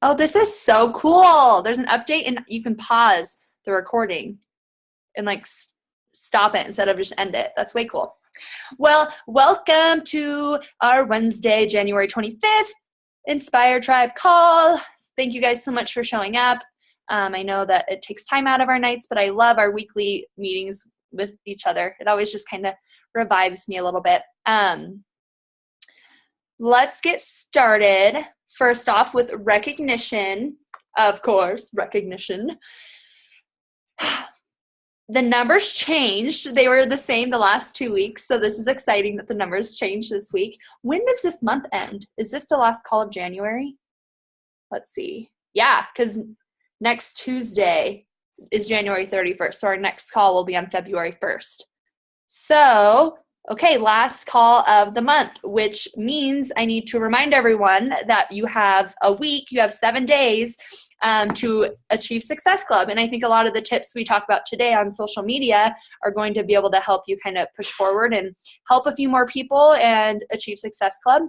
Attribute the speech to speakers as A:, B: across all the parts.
A: Oh, this is so cool. There's an update and you can pause the recording and like stop it instead of just end it. That's way cool. Well, welcome to our Wednesday, January 25th Inspire Tribe call. Thank you guys so much for showing up. I know that it takes time out of our nights, but I love our weekly meetings with each other. It always just kind of revives me a little bit. Let's get started. First off with recognition, of course, recognition. The numbers changed. They were the same the last 2 weeks, so this is exciting that the numbers changed this week. When does this month end? Is this the last call of January? Let's see. Yeah, because next Tuesday is January 31st, so our next call will be on February 1st. So, okay, last call of the month, which means I need to remind everyone that you have a week, you have 7 days to achieve Success Club. And I think a lot of the tips we talk about today on social media are going to be able to help you kind of push forward and help a few more people and achieve Success Club.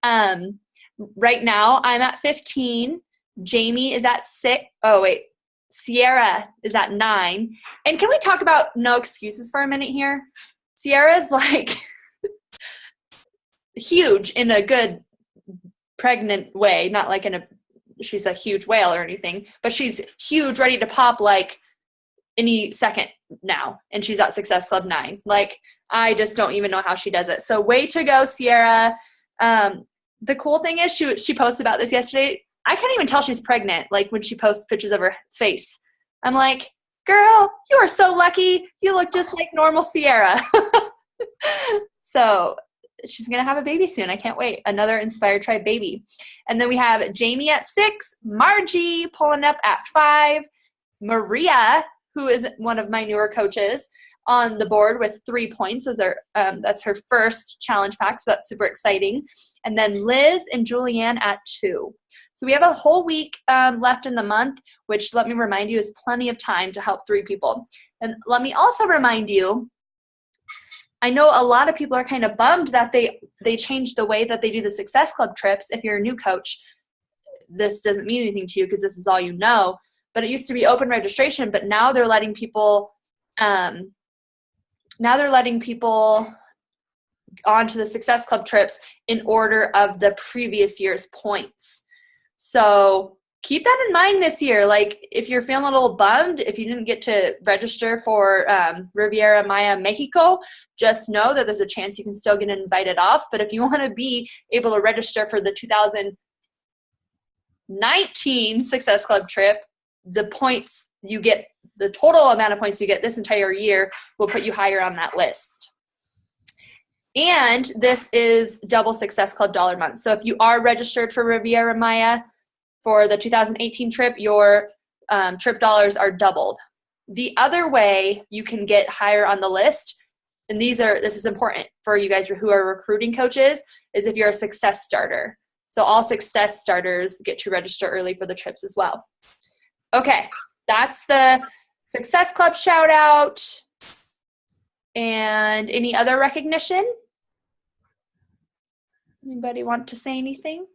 A: Right now, I'm at 15. Jamie is at 6. Oh, wait. Sierra is at 9. And can we talk about no excuses for a minute here? Sierra's like huge in a good pregnant way, not like she's a huge whale or anything, but she's huge, ready to pop like any second now. And she's at Success Club 9. Like, I just don't even know how she does it. So way to go, Sierra. The cool thing is she posted about this yesterday. I can't even tell she's pregnant, like when she posts pictures of her face. I'm like, girl, you are so lucky. You look just like normal Sierra. So she's going to have a baby soon. I can't wait. Another Inspire Tribe baby. And then we have Jamie at 6, Margie pulling up at 5, Maria, who is one of my newer coaches, on the board with 3 points. That's her first challenge pack, so that's super exciting. And then Liz and Julianne at 2. So we have a whole week left in the month, which, let me remind you, is plenty of time to help 3 people. And let me also remind you, I know a lot of people are kind of bummed that they changed the way that they do the Success Club trips. If you're a new coach, this doesn't mean anything to you because this is all you know. But it used to be open registration, but now they're letting people onto the Success Club trips in order of the previous year's points. So keep that in mind this year. Like, if you're feeling a little bummed, if you didn't get to register for Riviera Maya, Mexico, just know that there's a chance you can still get invited off. But if you want to be able to register for the 2019 Success Club trip, the points you get, the total amount of points you get this entire year will put you higher on that list. And this is double Success Club dollar month. So if you are registered for Riviera Maya for the 2018 trip, your trip dollars are doubled. The other way you can get higher on the list, and this is important for you guys who are recruiting coaches, is if you're a success starter. So all success starters get to register early for the trips as well. Okay, that's the Success Club shout out. And any other recognition? Anybody want to say anything?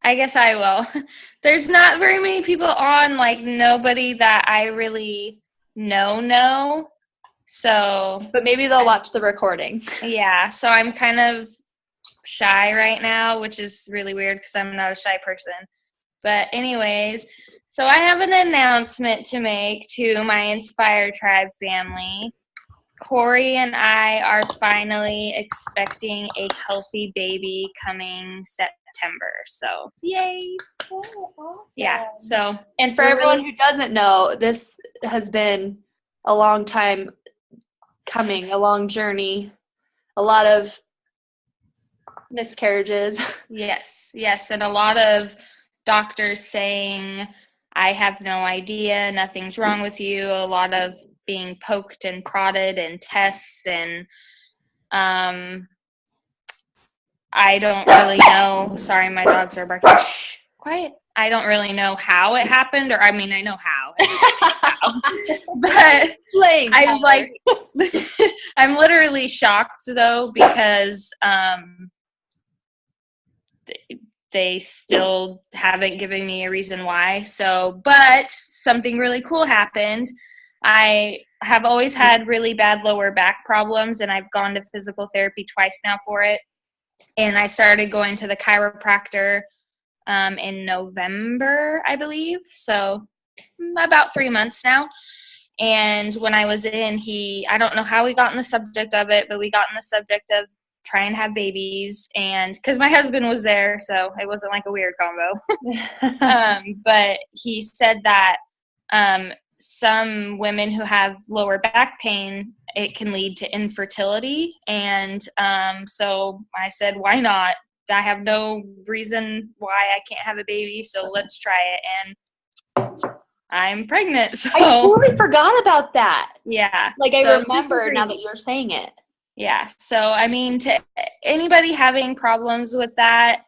B: I guess I will. There's not very many people on, like nobody that I really know. So,
A: but maybe they'll watch the recording.
B: Yeah, so I'm kind of shy right now, which is really weird because I'm not a shy person. But anyways, so I have an announcement to make to my Inspire Tribe family. Corey and I are finally expecting a healthy baby coming September. So, yay.
A: Oh, awesome.
B: Yeah. So,
A: and for everyone who doesn't know, this has been a long time coming, a long journey, a lot of miscarriages.
B: Yes. And a lot of doctors saying, I have no idea, nothing's wrong with you. A lot of being poked and prodded and tests, and I don't really know. Sorry, my dogs are barking. Shh, quiet. I don't really know how it happened, or I mean, I know how. But
A: Slaying,
B: I'm
A: Tyler.
B: like, I'm literally shocked though, because they still haven't given me a reason why. So, but something really cool happened. I have always had really bad lower back problems, and I've gone to physical therapy twice now for it. And I started going to the chiropractor in November, I believe. So about 3 months now. And when I was in, I don't know how we got in the subject of it, but we got in the subject of trying to have babies. And because my husband was there, so it wasn't like a weird combo. But he said that some women who have lower back pain, it can lead to infertility. And so I said, why not? I have no reason why I can't have a baby, so let's try it. And I'm pregnant. So
A: I totally forgot about that.
B: yeah.
A: Like,
B: so
A: I remember now that you're saying it.
B: Yeah. So, I mean, to anybody having problems with that,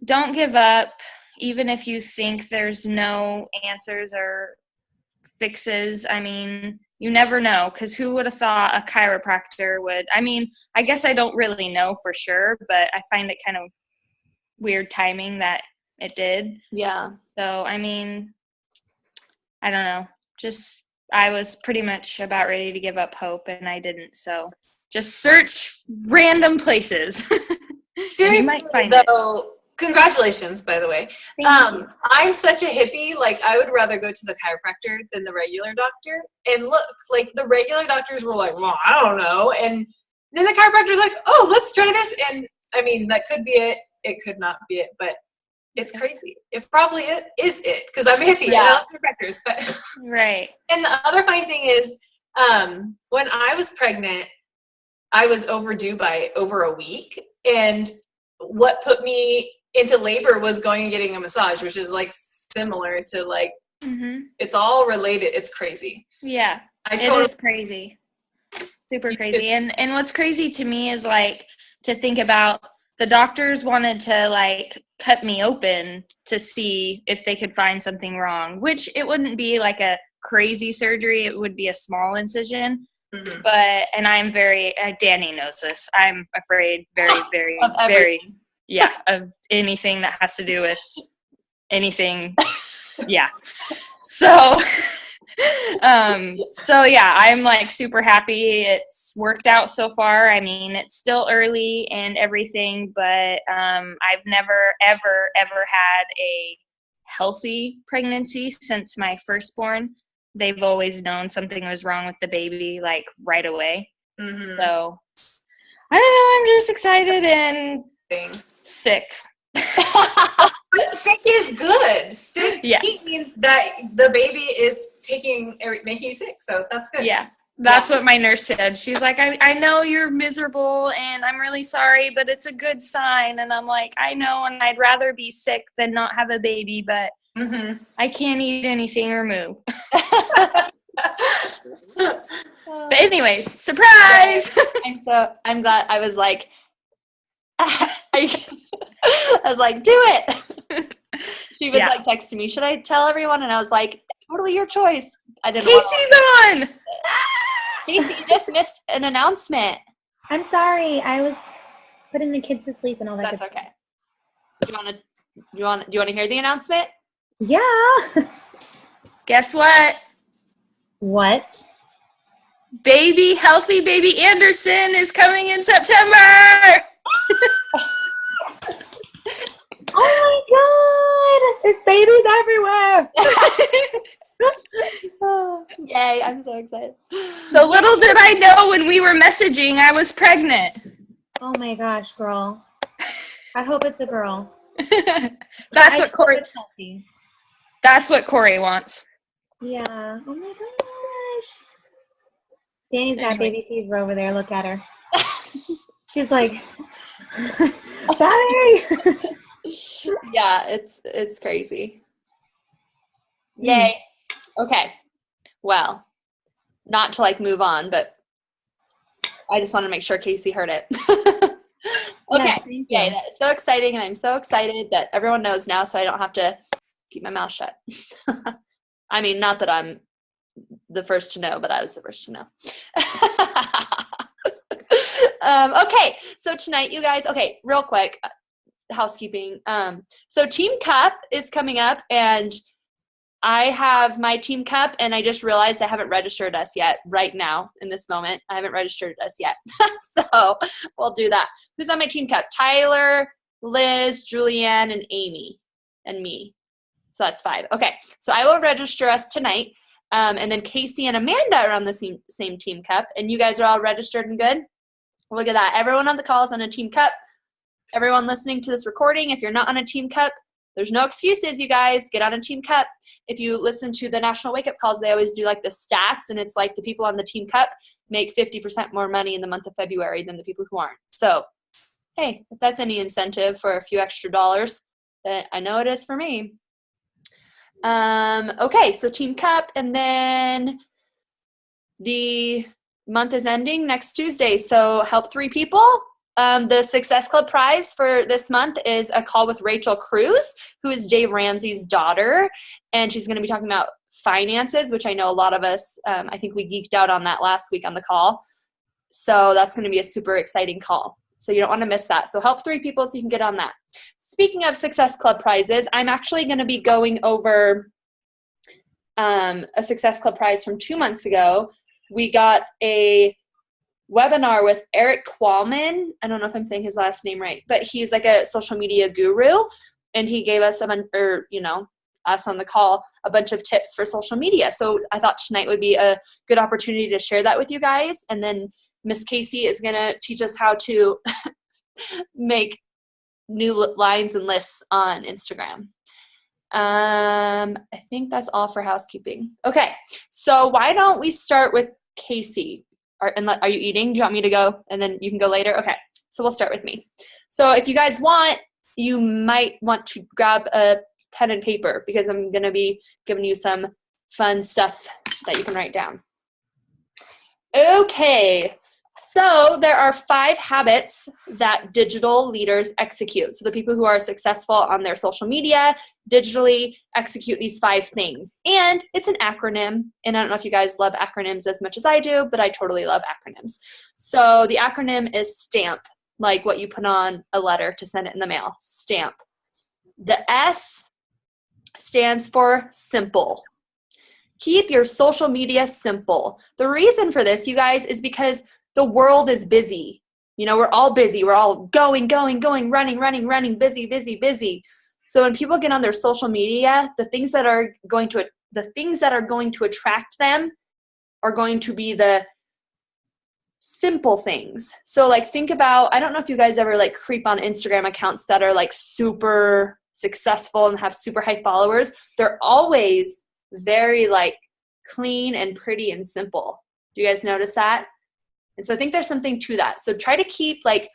B: don't give up, even if you think there's no answers or fixes. I mean, you never know, because who would have thought a chiropractor would? I mean, I guess I don't really know for sure, but I find it kind of weird timing that it did.
A: Yeah.
B: So, I mean, I don't know. Just, I was pretty much about ready to give up hope, and I didn't. So, just search random places.
C: Seriously, though, congratulations, by the way.
B: Thank you.
C: I'm such a hippie. Like, I would rather go to the chiropractor than the regular doctor. And look, like, the regular doctors were like, well, I don't know. And then the chiropractor's like, oh, let's try this. And, I mean, that could be it. It could not be it. But it's crazy. It probably is it. Because I'm a hippie.
A: Yeah.
C: And I love chiropractors. But
B: Right.
C: And the other funny thing is, when I was pregnant, I was overdue by over a week. And what put me into labor was going and getting a massage, which is like similar to like, it's all related. It's crazy.
B: Yeah. It is crazy. Super crazy. And what's crazy to me is like to think about the doctors wanted to like cut me open to see if they could find something wrong, which it wouldn't be like a crazy surgery. It would be a small incision.
C: Mm-hmm.
B: But, and I'm very, Danny knows this. I'm afraid very, very, very, of anything that has to do with anything. Yeah. So, yeah, I'm like super happy. It's worked out so far. I mean, it's still early and everything, but, I've never, ever, ever had a healthy pregnancy since my firstborn. They've always known something was wrong with the baby, like, right away. Mm-hmm. So, I don't know. I'm just excited and sick.
C: But sick is good. Sick means that the baby is making you sick. So that's good.
B: Yeah. That's what my nurse said. She's like, I know you're miserable and I'm really sorry, but it's a good sign. And I'm like, I know, and I'd rather be sick than not have a baby, but I can't eat anything or move. But anyways, surprise!
A: I'm glad. I was like, I was like, do it. She was like texting me, should I tell everyone? And I was like, totally your choice. I didn't.
B: Casey's on.
A: Casey, you just missed an announcement.
D: I'm sorry. I was putting the kids to sleep and all that.
A: That's okay. Do you want to hear the announcement?
D: Yeah.
B: Guess what?
D: What?
B: Healthy baby Anderson is coming in September.
D: Oh my God! There's babies everywhere.
A: Oh, yay! I'm so excited.
B: So little did I know when we were messaging, I was pregnant.
D: Oh my gosh, girl! I hope it's a girl.
B: That's what Corey wants.
D: Yeah. Oh my gosh. Danny's got baby fever over there. Look at her. She's like, Daddy.
A: Yeah, it's crazy. Yay. Okay. Well, not to like move on, but I just want to make sure Casey heard it. Okay. Yay. That is so exciting, and I'm so excited that everyone knows now, so I don't have to keep my mouth shut. I mean, not that I'm the first to know, but I was the first to know. Okay, so tonight, you guys, okay, real quick, housekeeping. So Team Cup is coming up, and I have my Team Cup, and I just realized I haven't registered us yet right now in this moment. I haven't registered us yet. So we'll do that. Who's on my Team Cup? Tyler, Liz, Julianne, and Amy, and me. So that's 5. Okay, so I will register us tonight. And then Casey and Amanda are on the same Team Cup, and you guys are all registered and good? Look at that. Everyone on the call is on a Team Cup. Everyone listening to this recording, if you're not on a Team Cup, there's no excuses, you guys. Get on a Team Cup. If you listen to the National Wake Up Calls, they always do like the stats, and it's like the people on the Team Cup make 50% more money in the month of February than the people who aren't. So, hey, if that's any incentive for a few extra dollars, then I know it is for me. Okay, so Team Cup, and then the month is ending next Tuesday, so help 3 people. The Success Club prize for this month is a call with Rachel Cruz, who is Dave Ramsey's daughter, and she's going to be talking about finances, which I know a lot of us, I think we geeked out on that last week on the call. So that's going to be a super exciting call. So you don't want to miss that. So help 3 people so you can get on that. Speaking of Success Club prizes, I'm actually going to be going over a Success Club prize from 2 months ago. We got a webinar with Erik Qualman. I don't know if I'm saying his last name right, but he's like a social media guru, and he gave us us on the call a bunch of tips for social media. So I thought tonight would be a good opportunity to share that with you guys. And then Miss Casey is going to teach us how to make new lines and lists on Instagram. I think that's all for housekeeping. Okay, so why don't we start with Casey? Are you eating? Do you want me to go and then you can go later? Okay, so we'll start with me. So if you guys want, you might want to grab a pen and paper because I'm going to be giving you some fun stuff that you can write down. Okay, so there are 5 habits that digital leaders execute. So the people who are successful on their social media digitally execute these 5 things. And it's an acronym. And I don't know if you guys love acronyms as much as I do, but I totally love acronyms. So the acronym is STAMP, like what you put on a letter to send it in the mail. STAMP. The S stands for simple. Keep your social media simple. The reason for this, you guys, is because the world is busy. You know, we're all busy. We're all going, running, busy. So when people get on their social media, the things that are going to attract them are going to be the simple things. So like think about, I don't know if you guys ever like creep on Instagram accounts that are like super successful and have super high followers. They're always very like clean and pretty and simple. Do you guys notice that? And so I think there's something to that. So try to keep like,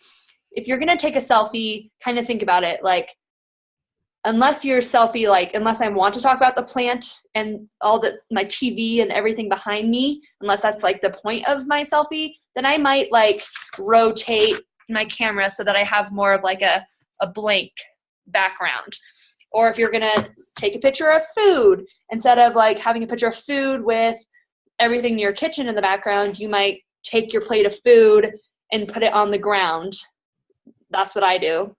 A: if you're going to take a selfie, kind of think about it like, unless I want to talk about the plant and my TV and everything behind me, unless that's like the point of my selfie, then I might like rotate my camera so that I have more of like a blank background. Or if you're going to take a picture of food, instead of like having a picture of food with everything in your kitchen in the background, you might take your plate of food and put it on the ground. That's what I do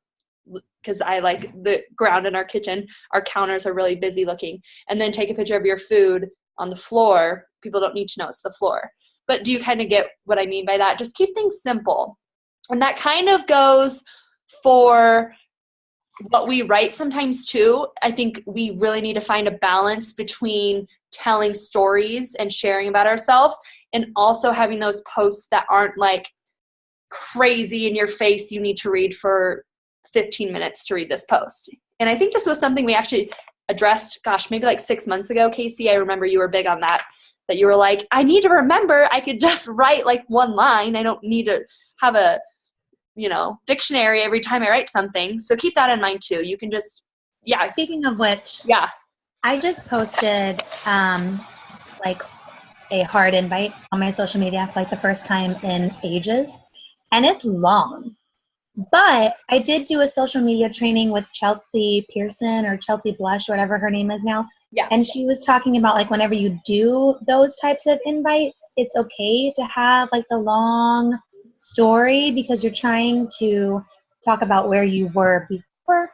A: because I like the ground in our kitchen. Our counters are really busy looking. And then take a picture of your food on the floor. People don't need to know it's the floor. But do you kind of get what I mean by that? Just keep things simple. And that kind of goes for what we write sometimes too. I think we really need to find a balance between telling stories and sharing about ourselves and also having those posts that aren't like crazy in your face. You need to read for 15 minutes to read this post. And I think this was something we actually addressed, maybe like 6 months ago, Casey. I remember you were big on that you were like, I need to remember I could just write like one line. I don't need to have a, dictionary every time I write something. So keep that in mind too. You can just,
D: Speaking of which,
A: yeah.
D: I just posted like a hard invite on my social media for like the first time in ages. And it's long. But I did do a social media training with Chelsea Pearson or Chelsea Blush, whatever her name is now.
A: Yeah.
D: And she was talking about like whenever you do those types of invites, it's okay to have like the long story because you're trying to talk about where you were before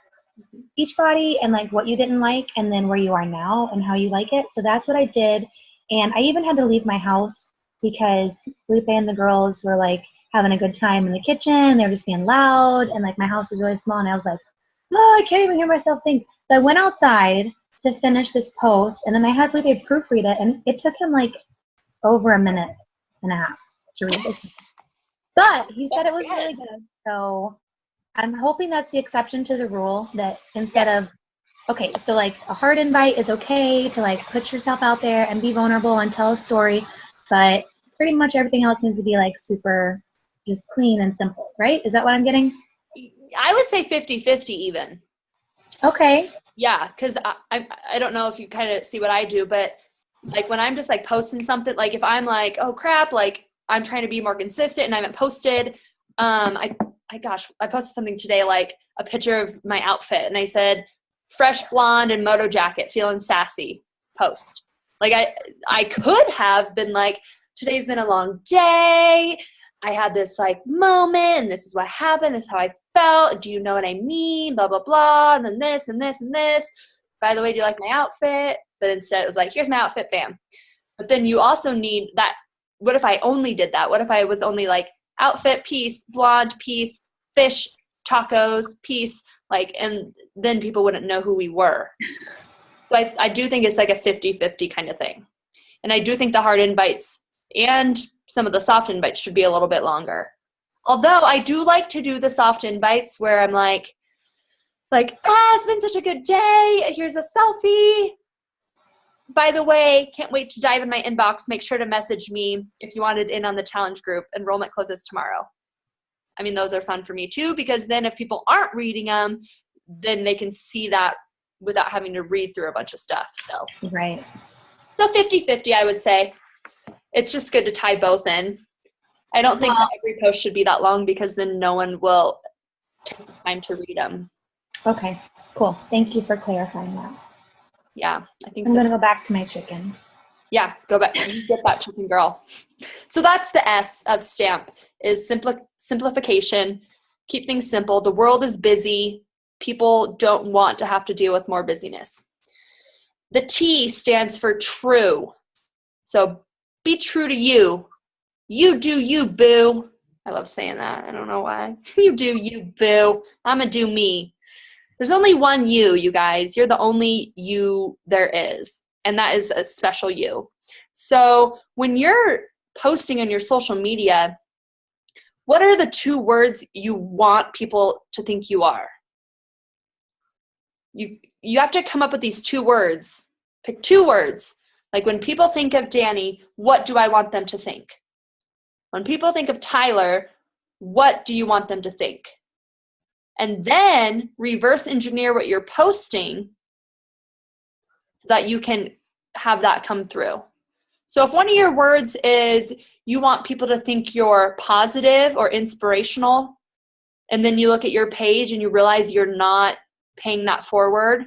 D: each body and like what you didn't like and then where you are now and how you like it. So that's what I did. And I even had to leave my house because Felipe and the girls were like having a good time in the kitchen. They were just being loud and like my house is really small and I was like, oh, I can't even hear myself think. So I went outside to finish this post and then I had Felipe proofread it and it took him like over a minute and a half to read this. But he said it was really good. So I'm hoping that's the exception to the rule that instead of, okay, so like a hard invite is okay to like put yourself out there and be vulnerable and tell a story, but pretty much everything else needs to be like super just clean and simple, right? Is that what I'm getting?
A: I would say 50-50 even.
D: Okay.
A: Yeah, because I don't know if you kind of see what I do, but like when I'm just like posting something, like if I'm like, oh crap, like I'm trying to be more consistent and I haven't posted, I posted something today, like a picture of my outfit and I said, fresh blonde and moto jacket, feeling sassy, post. Like I could have been like, today's been a long day. I had this like moment and this is what happened. This is how I felt. Do you know what I mean? Blah, blah, blah. And then this and this and this. By the way, do you like my outfit? But instead it was like, here's my outfit, fam. But then you also need that. What if I only did that? What if I was only like outfit piece, blonde piece, fish, tacos piece, like, and then people wouldn't know who we were. So I do think it's like a 50-50 kind of thing. And I do think the hard invites and some of the soft invites should be a little bit longer. Although I do like to do the soft invites where I'm like, it's been such a good day. Here's a selfie. By the way, can't wait to dive in my inbox. Make sure to message me if you wanted in on the challenge group. Enrollment closes tomorrow. I mean, those are fun for me too, because then if people aren't reading them, then they can see that without having to read through a bunch of stuff. So,
D: right.
A: So 50-50, I would say. It's just good to tie both in. I don't think that every post should be that long because then no one will take the time to read them.
D: Okay, cool. Thank you for clarifying that.
A: Yeah, I think
D: I'm going to go back to my chicken.
A: Yeah, go back. You get that chicken, girl. So that's the S of STAMP, is simplification. Keep things simple. The world is busy. People don't want to have to deal with more busyness. The T stands for true. So be true to you. You do you, boo. I love saying that. I don't know why. You do you, boo. I'm going to do me. There's only one you, you guys. You're the only you there is. And that is a special you. So when you're posting on your social media, what are the 2 words you want people to think you are? You have to come up with these 2 words. Pick 2 words. Like when people think of Danny, what do I want them to think? When people think of Tyler, what do you want them to think? And then reverse engineer what you're posting so that you can have that come through. So if one of your words is you want people to think you're positive or inspirational, and then you look at your page and you realize you're not paying that forward,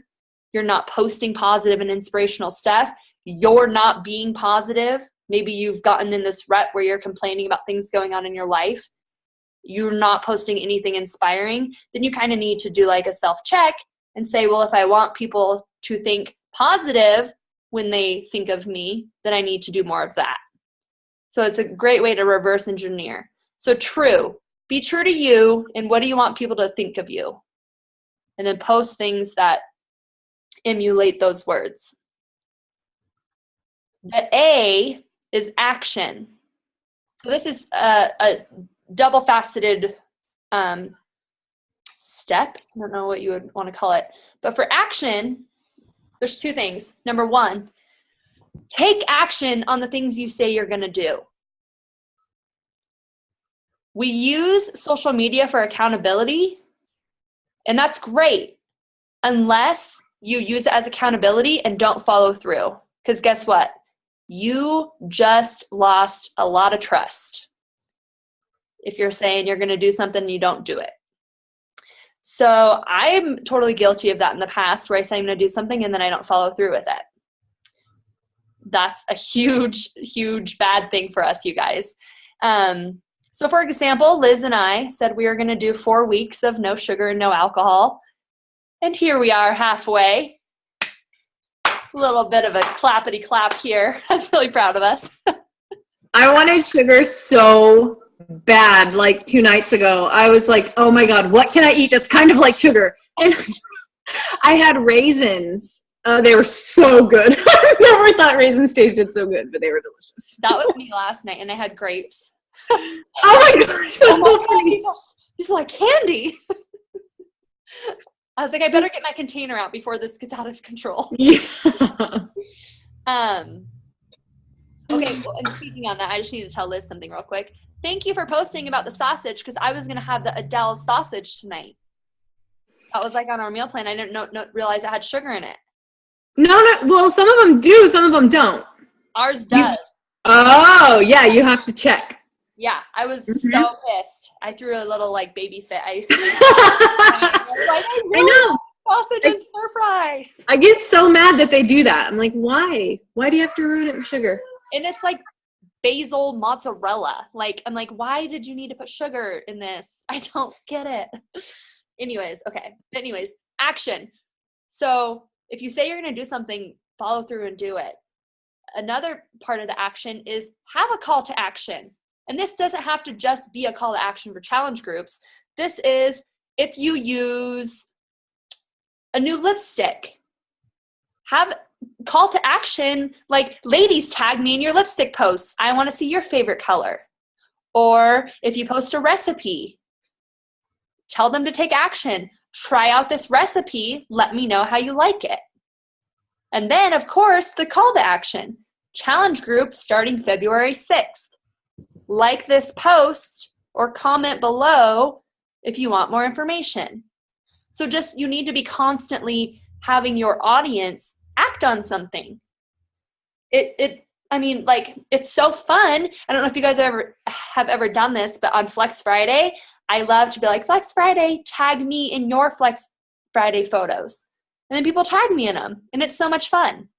A: you're not posting positive and inspirational stuff, you're not being positive, maybe you've gotten in this rut where you're complaining about things going on in your life, you're not posting anything inspiring, then you kind of need to do like a self-check and say, well, if I want people to think positive when they think of me, then I need to do more of that. So it's a great way to reverse engineer. So true. Be true to you, and what do you want people to think of you? And then post things that emulate those words. The A is action. So this is a double-faceted step. I don't know what you would want to call it. But for action, there's 2 things. Number 1, take action on the things you say you're going to do. We use social media for accountability, and that's great, unless you use it as accountability and don't follow through. Because guess what? You just lost a lot of trust if you're saying you're going to do something and you don't do it. So I'm totally guilty of that in the past, where I say I'm going to do something and then I don't follow through with it. that's a huge, huge bad thing for us, you guys. So for example, Liz and I said we were going to do 4 weeks of no sugar and no alcohol. And here we are halfway. A little bit of a clappity clap here. I'm really proud of us.
C: I wanted sugar so bad, like 2 nights ago. I was like, oh my God, what can I eat that's kind of like sugar? And I had raisins. They were so good. I never thought raisins tasted so good, but they were delicious.
A: That was me last night, and I had grapes.
C: Oh my gosh, that's so funny.
A: These are like candy. I was like, I better get my container out before this gets out of control.
C: Yeah.
A: Okay, well, and speaking on that, I just need to tell Liz something real quick. Thank you for posting about the sausage, because I was going to have the Adele sausage tonight. That was like on our meal plan. I didn't realize it had sugar in it.
C: No, well, some of them do, some of them don't.
A: Ours does.
C: Oh, yeah, you have to check.
A: Yeah, I was so pissed. I threw a little like baby fit. I
C: know.
A: Sausage and stir fry.
C: I get so mad that they do that. I'm like, why? Why do you have to ruin it with sugar?
A: And it's like basil mozzarella. Like, I'm like, why did you need to put sugar in this? I don't get it. Anyways, action. So if you say you're going to do something, follow through and do it. Another part of the action is have a call to action. And this doesn't have to just be a call to action for challenge groups. This is if you use a new lipstick, have call to action like, ladies, tag me in your lipstick posts. I want to see your favorite color. Or if you post a recipe, tell them to take action. Try out this recipe. Let me know how you like it. And then, of course, the call to action. Challenge group starting February 6th. Like this post or comment below if you want more information. So just, you need to be constantly having your audience act on something. It's so fun. I don't know if you guys have ever done this, but on Flex Friday, I love to be like, Flex Friday, tag me in your Flex Friday photos. And then people tag me in them, and it's so much fun.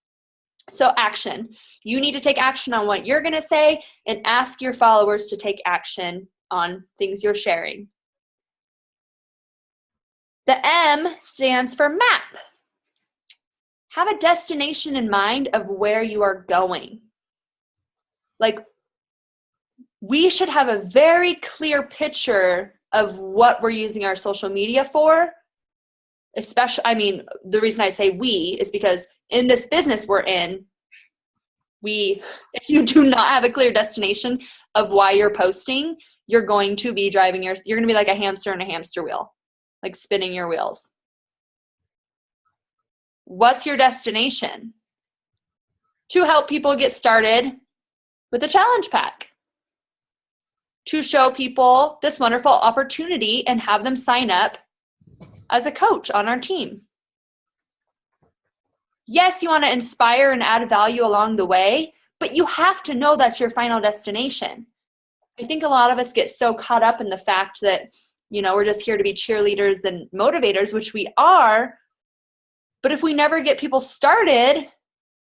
A: So action. You need to take action on what you're going to say and ask your followers to take action on things you're sharing. The M stands for map. Have a destination in mind of where you are going. Like, we should have a very clear picture of what we're using our social media for. Especially, the reason I say we is because in this business we're in, if you do not have a clear destination of why you're posting, you're going to be you're going to be like a hamster in a hamster wheel, like spinning your wheels. What's your destination? To help people get started with the challenge pack. To show people this wonderful opportunity and have them sign up as a coach on our team. Yes, you want to inspire and add value along the way, but you have to know that's your final destination. I think a lot of us get so caught up in the fact that, we're just here to be cheerleaders and motivators, which we are. But if we never get people started,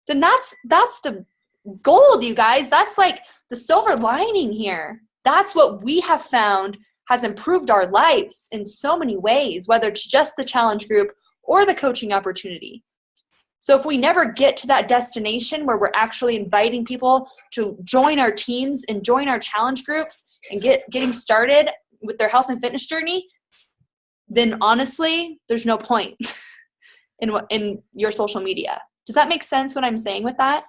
A: then that's the gold, you guys. That's like the silver lining here. That's what we have found has improved our lives in so many ways, whether it's just the challenge group or the coaching opportunity. So if we never get to that destination where we're actually inviting people to join our teams and join our challenge groups and getting started with their health and fitness journey, then honestly, there's no point in your social media. Does that make sense what I'm saying with that?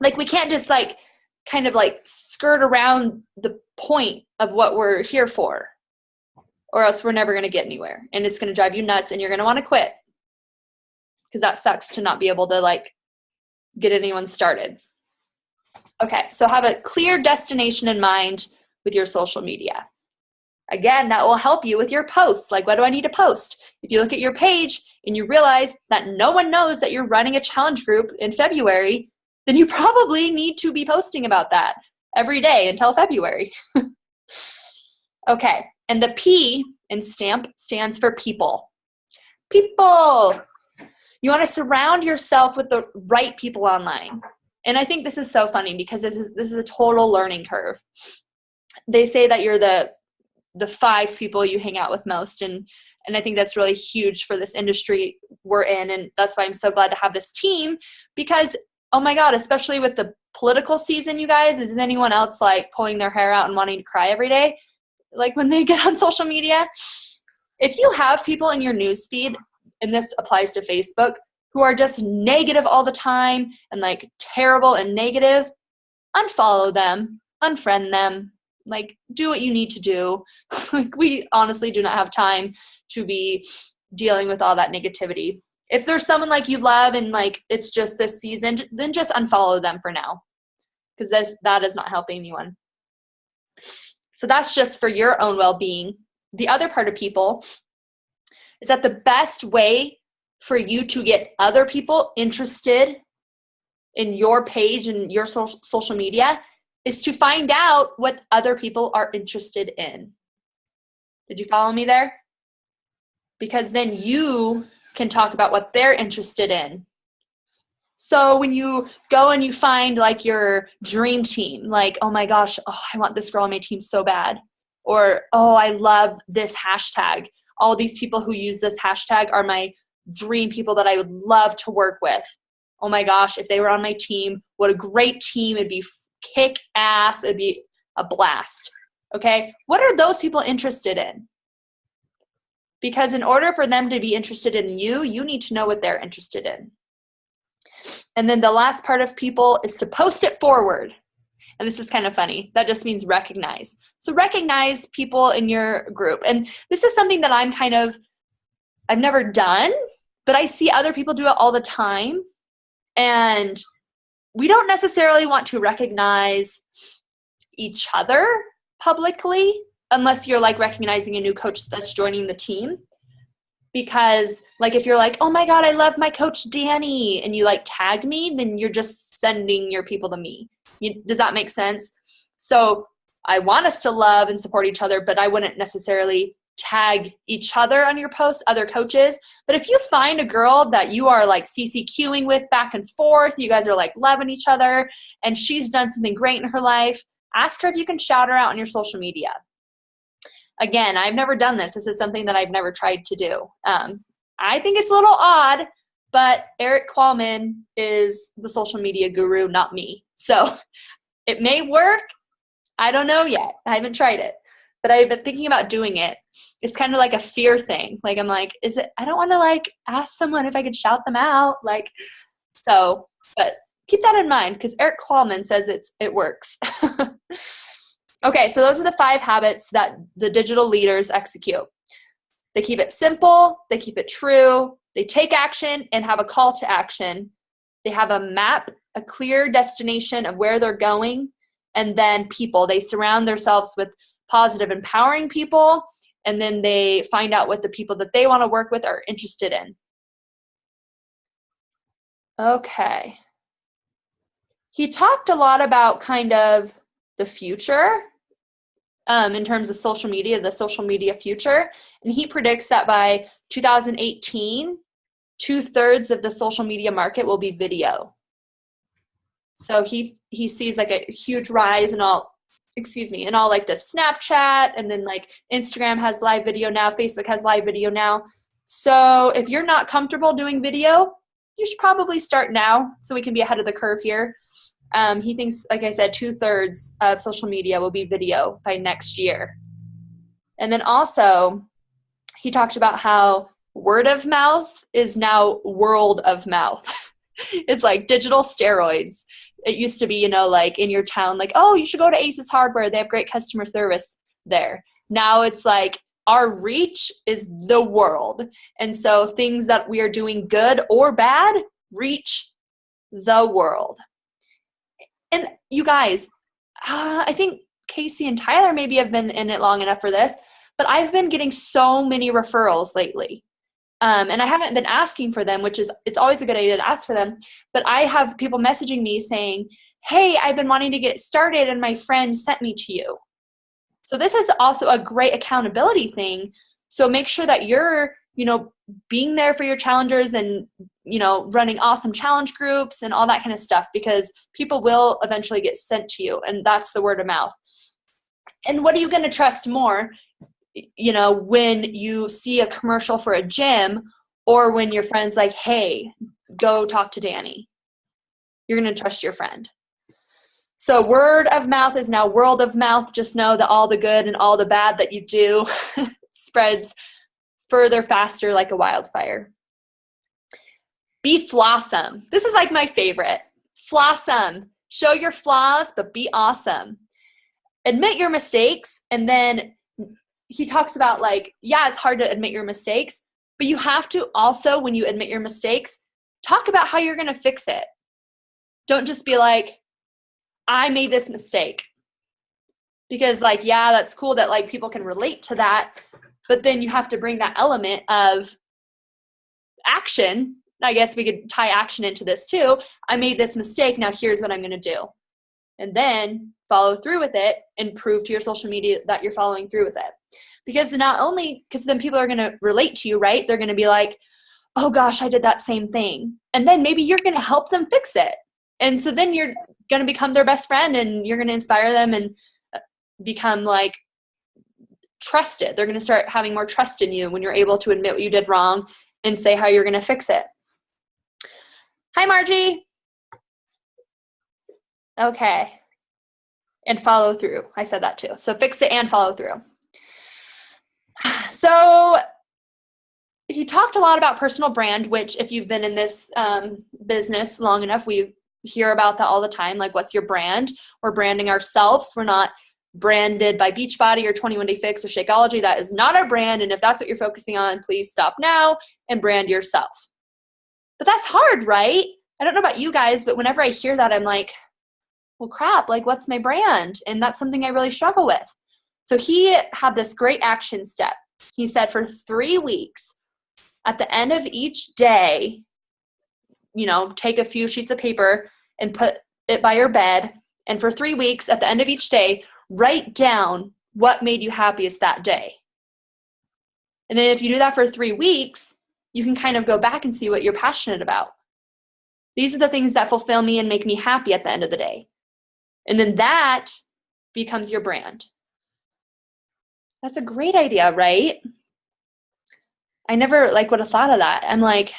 A: Like, we can't just kind of skirt around the point of what we're here for, or else we're never going to get anywhere, and it's going to drive you nuts and you're going to want to quit, because that sucks to not be able to get anyone started. Okay, so have a clear destination in mind with your social media. Again, that will help you with your posts. Like, what do I need to post? If you look at your page and you realize that no one knows that you're running a challenge group in February, then you probably need to be posting about that every day until February. Okay, and the P in STAMP stands for people. People. You want to surround yourself with the right people online. And I think this is so funny because this is a total learning curve. They say that you're the 5 people you hang out with most. And I think that's really huge for this industry we're in. And that's why I'm so glad to have this team because, oh my God, especially with the political season, you guys, is anyone else like pulling their hair out and wanting to cry every day? Like when they get on social media? If you have people in your newsfeed, and this applies to Facebook, who are just negative all the time and like terrible and negative, unfollow them, unfriend them, like do what you need to do. Like we honestly do not have time to be dealing with all that negativity. If there's someone like you love and like it's just this season, then just unfollow them for now because that is not helping anyone. So that's just for your own well-being. The other part of people is that the best way for you to get other people interested in your page and your social media is to find out what other people are interested in. Did you follow me there? Because then you can talk about what they're interested in. So when you go and you find like your dream team, like, oh my gosh, I want this girl on my team so bad. Or, oh, I love this hashtag. All these people who use this hashtag are my dream people that I would love to work with. Oh my gosh, if they were on my team, what a great team. It'd be kick ass. It'd be a blast. Okay? What are those people interested in? Because in order for them to be interested in you, you need to know what they're interested in. And then the last part of people is to post it forward. And this is kind of funny. That just means recognize. So recognize people in your group. And this is something that I've never done, but I see other people do it all the time. And we don't necessarily want to recognize each other publicly unless you're like recognizing a new coach that's joining the team. Because like if you're like, oh my God, I love my coach Danny, and you like tag me, then you're just sending your people to me. Does that make sense? So I want us to love and support each other, but I wouldn't necessarily tag each other on your posts, other coaches. But if you find a girl that you are like CCQing with back and forth, you guys are like loving each other, and she's done something great in her life, ask her if you can shout her out on your social media. Again, I've never done this. This is something that I've never tried to do. I think it's a little odd, but Erik Qualman is the social media guru, not me. So it may work. I don't know yet. I haven't tried it, but I've been thinking about doing it. It's kind of like a fear thing. Like I'm like, I don't want to like ask someone if I could shout them out. Like, so, but keep that in mind because Erik Qualman says it works. Okay, so those are the 5 habits that the digital leaders execute. They keep it simple, they keep it true, they take action and have a call to action. They have a map, a clear destination of where they're going, and then people. They surround themselves with positive, empowering people, and then they find out what the people that they want to work with are interested in. Okay. He talked a lot about kind of the future. In terms of social media, the social media future. And he predicts that by 2018, 2/3 of the social media market will be video. So he sees like a huge rise in all like the Snapchat, and then like Instagram has live video now, Facebook has live video now. So if you're not comfortable doing video, you should probably start now so we can be ahead of the curve here. He thinks, like I said, 2/3 of social media will be video by next year. And then also, he talked about how word of mouth is now world of mouth. It's like digital steroids. It used to be, like in your town, like, oh, you should go to Aces Hardware. They have great customer service there. Now it's like our reach is the world. And so things that we are doing good or bad reach the world. And you guys, I think Casey and Tyler maybe have been in it long enough for this, but I've been getting so many referrals lately. And I haven't been asking for them, it's always a good idea to ask for them. But I have people messaging me saying, hey, I've been wanting to get started and my friend sent me to you. So this is also a great accountability thing. So make sure that you're being there for your challengers and, running awesome challenge groups and all that kind of stuff, because people will eventually get sent to you, and that's the word of mouth. And what are you going to trust more, when you see a commercial for a gym, or when your friend's like, hey, go talk to Danny? You're going to trust your friend. So word of mouth is now world of mouth. Just know that all the good and all the bad that you do spreads further, faster, like a wildfire. Be flawsome. This is like my favorite. Flawsome. Show your flaws, but be awesome. Admit your mistakes. And then he talks about it's hard to admit your mistakes, but you have to also, when you admit your mistakes, talk about how you're going to fix it. Don't just be like, I made this mistake. Because that's cool that people can relate to that, but then you have to bring that element of action. I guess we could tie action into this too. I made this mistake. Now here's what I'm going to do. And then follow through with it and prove to your social media that you're following through with it. Because then people are going to relate to you, right? They're going to be like, oh gosh, I did that same thing. And then maybe you're going to help them fix it. And so then you're going to become their best friend, and you're going to inspire them and become trusted. They're going to start having more trust in you when you're able to admit what you did wrong and say how you're going to fix it. Hi, Margie. Okay. And follow through. I said that too. So fix it and follow through. So he talked a lot about personal brand, which if you've been in this business long enough, we hear about that all the time. What's your brand? We're branding ourselves. We're not branded by Beachbody or 21 Day Fix or Shakeology. That is not our brand. And if that's what you're focusing on, please stop now and brand yourself. But that's hard, right? I don't know about you guys, but whenever I hear that, I'm like, well, crap, what's my brand? And that's something I really struggle with. So he had this great action step. He said for 3 weeks, at the end of each day, take a few sheets of paper and put it by your bed. And for 3 weeks, at the end of each day, write down what made you happiest that day. And then if you do that for 3 weeks, you can kind of go back and see what you're passionate about. These are the things that fulfill me and make me happy at the end of the day. And then that becomes your brand. That's a great idea, right? I never would have thought of that. I'm like,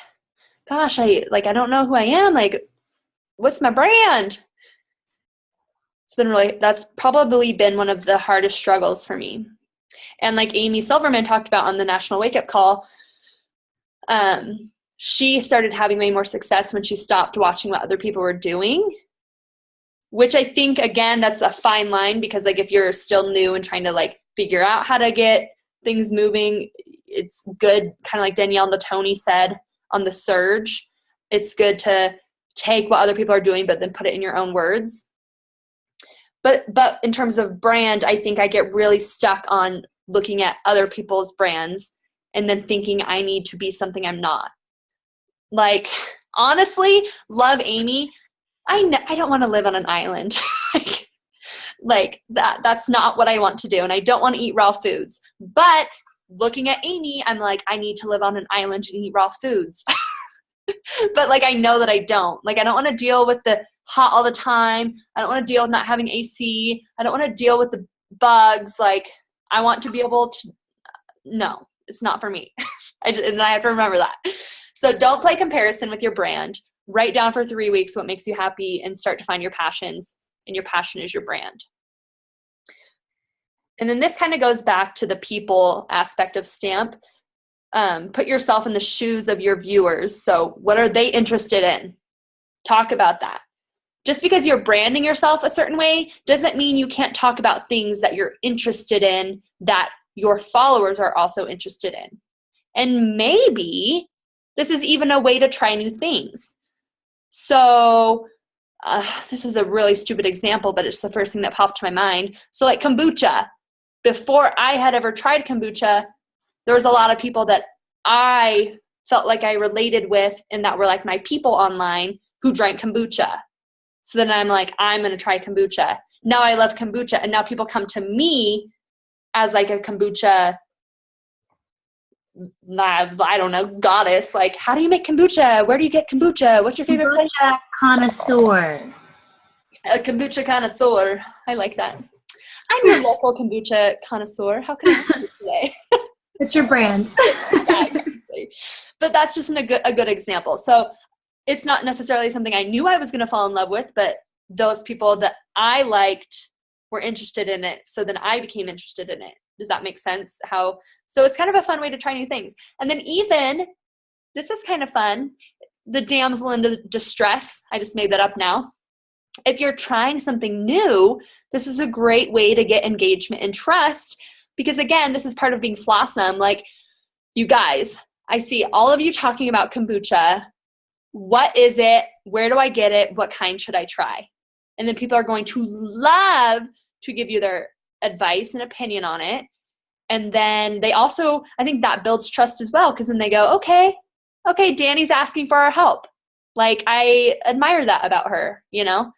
A: gosh, I don't know who I am. What's my brand? That's probably been one of the hardest struggles for me. And Amy Silverman talked about on the National Wake Up Call, she started having way more success when she stopped watching what other people were doing, which I think, again, that's a fine line, because if you're still new and trying to figure out how to get things moving, it's good, kind of like Danielle Natoni said on The Surge, it's good to take what other people are doing, but then put it in your own words. But in terms of brand, I think I get really stuck on looking at other people's brands and then thinking I need to be something I'm not. Honestly, love Amy. I don't want to live on an island. That's not what I want to do. And I don't want to eat raw foods. But looking at Amy, I'm like, I need to live on an island and eat raw foods. But I know that I don't. I don't want to deal with the hot all the time. I don't want to deal with not having AC. I don't want to deal with the bugs. I want to be able to, no, it's not for me. And I have to remember that. So don't play comparison with your brand. Write down for 3 weeks what makes you happy and start to find your passions, and your passion is your brand. And then this kind of goes back to the people aspect of Stamp. Put yourself in the shoes of your viewers. So what are they interested in? Talk about that. Just because you're branding yourself a certain way doesn't mean you can't talk about things that you're interested in that your followers are also interested in. And maybe this is even a way to try new things. So this is a really stupid example, but it's the first thing that popped to my mind. So kombucha. Before I had ever tried kombucha, there was a lot of people that I felt like I related with and that were my people online who drank kombucha. So then I'm like, I'm going to try kombucha. Now I love kombucha. And now people come to me as a kombucha I don't know, goddess. Like, how do you make kombucha? Where do you get kombucha? What's your favorite place?
D: Kombucha connoisseur.
A: A kombucha connoisseur. I like that. I'm your local kombucha connoisseur. How can I help you today?
D: It's your brand.
A: Yeah, exactly. But that's just a good example. So it's not necessarily something I knew I was going to fall in love with, but those people that I liked were interested in it. So then I became interested in it. Does that make sense? So it's kind of a fun way to try new things. And then even, this is kind of fun, the damsel in distress. I just made that up now. If you're trying something new, this is a great way to get engagement and trust, because again, this is part of being Flossom. Like, you guys, I see all of you talking about kombucha. What is it? Where do I get it? What kind should I try? And then people are going to love to give you their advice and opinion on it. And then they also, I think that builds trust as well, because then they go, okay, Danny's asking for our help. Like, I admire that about her, you know?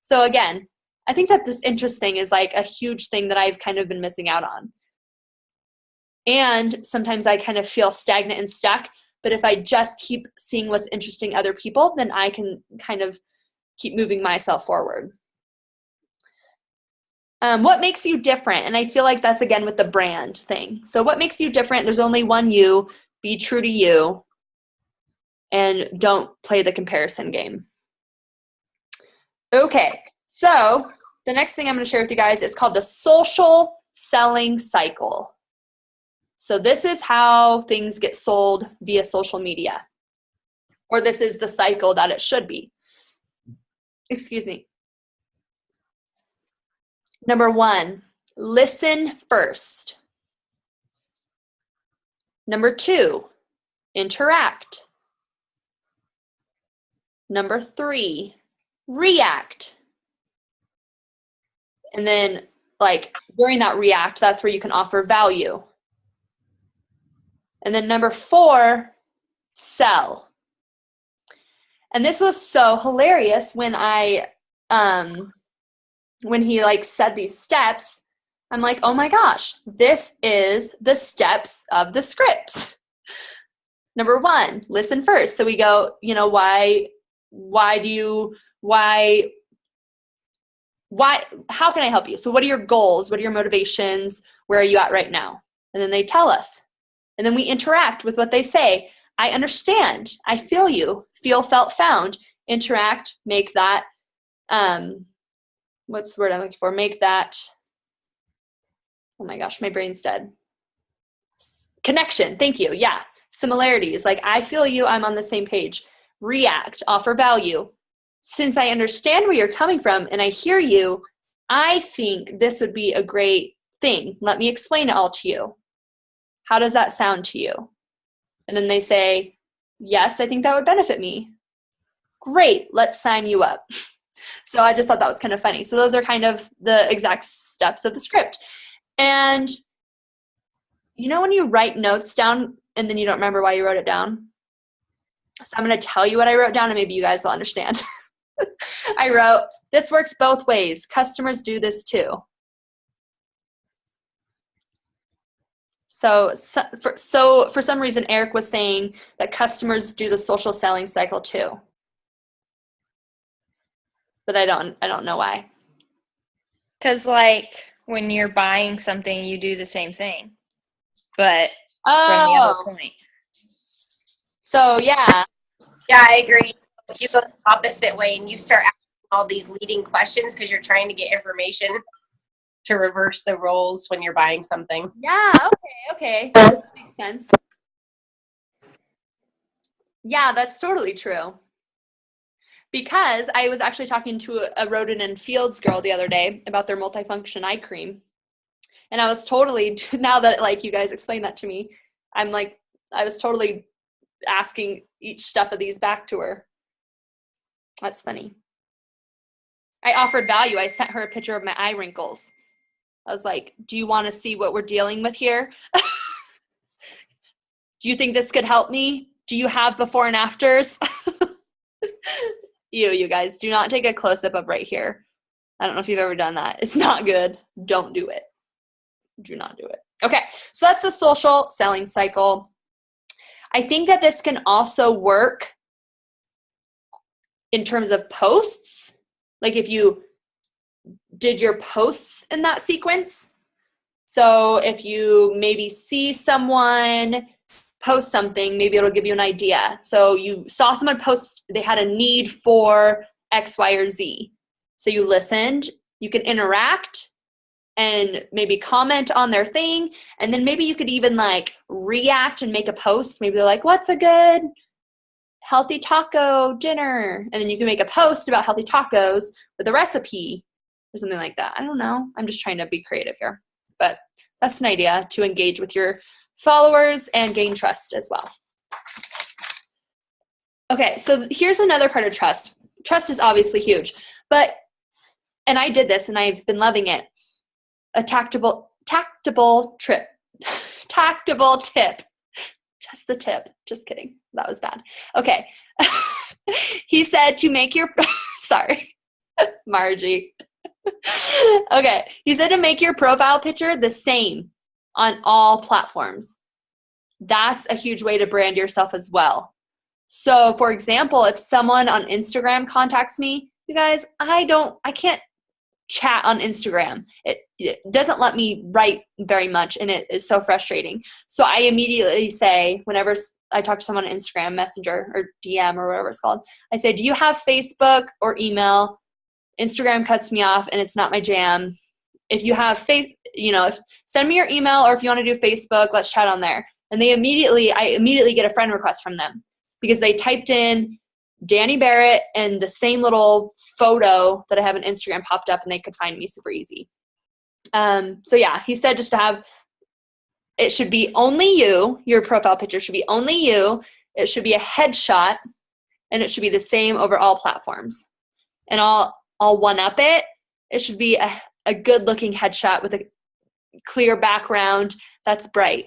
A: So again, I think that this interest thing is like a huge thing that I've kind of been missing out on. And sometimes I kind of feel stagnant and stuck, but if I just keep seeing what's interesting other people, then I can kind of keep moving myself forward. What makes you different? And I feel like that's again with the brand thing. So what makes you different? There's only one you. Be true to you. And don't play the comparison game. Okay, so the next thing I'm going to share with you guys, it's called the social selling cycle. So this is how things get sold via social media. Or this is the cycle that it should be. Excuse me. Number 1, listen first. Number 2, interact. Number 3, react. And then, like, during that react, that's where you can offer value. And then number 4, sell. And this was so hilarious when when he like said these steps. I'm like, oh my gosh, this is the steps of the script. Number 1, listen first. So we go, you know, how can I help you? So what are your goals? What are your motivations? Where are you at right now? And then they tell us. And then we interact with what they say. I understand. I feel you. Feel, felt, found. Interact, make that, what's the word I'm looking for? Make that, oh my gosh, my brain's dead. Connection, thank you, yeah. Similarities, like I feel you, I'm on the same page. React, offer value. Since I understand where you're coming from and I hear you, I think this would be a great thing. Let me explain it all to you. How does that sound to you? And then they say, yes, I think that would benefit me. Great, let's sign you up. So I just thought that was kind of funny. So those are kind of the exact steps of the script. And you know when you write notes down and then you don't remember why you wrote it down? So I'm going to tell you what I wrote down and maybe you guys will understand. I wrote, this works both ways. Customers do this too. So for some reason, Erik was saying that customers do the social selling cycle too. But I don't know why.
B: Because like when you're buying something, you do the same thing, but from the other point.
A: So yeah.
E: Yeah, I agree. If you go the opposite way and you start asking all these leading questions because you're trying to get information to reverse the roles when you're buying something.
A: Yeah, okay. That makes sense. Yeah, that's totally true. Because I was actually talking to a Rodent and Fields girl the other day about their multifunction eye cream. And I was totally, now that like you guys explained that to me, I'm like, I was totally asking each step of these back to her. That's funny. I offered value. I sent her a picture of my eye wrinkles. I was like, do you want to see what we're dealing with here? Do you think this could help me? Do you have before and afters? You guys, do not take a close-up of right here. I don't know if you've ever done that. It's not good. Don't do it. Do not do it. Okay, so that's the social selling cycle. I think that this can also work in terms of posts. Like if you did your posts in that sequence. So if you maybe see someone post something, maybe it'll give you an idea. So you saw someone post, they had a need for X, Y, or Z. So you listened, you can interact and maybe comment on their thing. And then maybe you could even like react and make a post. Maybe they're like, what's a good healthy taco dinner? And then you can make a post about healthy tacos with a recipe or something like that. I don't know. I'm just trying to be creative here. But that's an idea to engage with your followers and gain trust as well. Okay, so here's another part of trust. Trust is obviously huge, and I did this and I've been loving it. A tactable tip. Just the tip. Just kidding. That was bad. Okay. He said to make your, sorry, Margie. Okay. He said to make your profile picture the same on all platforms. That's a huge way to brand yourself as well. So for example, if someone on Instagram contacts me, you guys, I can't chat on Instagram. It doesn't let me write very much and it is so frustrating. So I immediately say, whenever I talk to someone on Instagram, Messenger or DM or whatever it's called, I say, do you have Facebook or email? Instagram cuts me off and it's not my jam. If you have send me your email, or if you want to do Facebook, let's chat on there. And I immediately get a friend request from them because they typed in Danny Barrett and the same little photo that I have on Instagram popped up and they could find me super easy. So yeah, he said just to have, it should be only you, your profile picture should be only you, it should be a headshot, and it should be the same over all platforms. And I'll one up it. It should be a good looking headshot with a clear background that's bright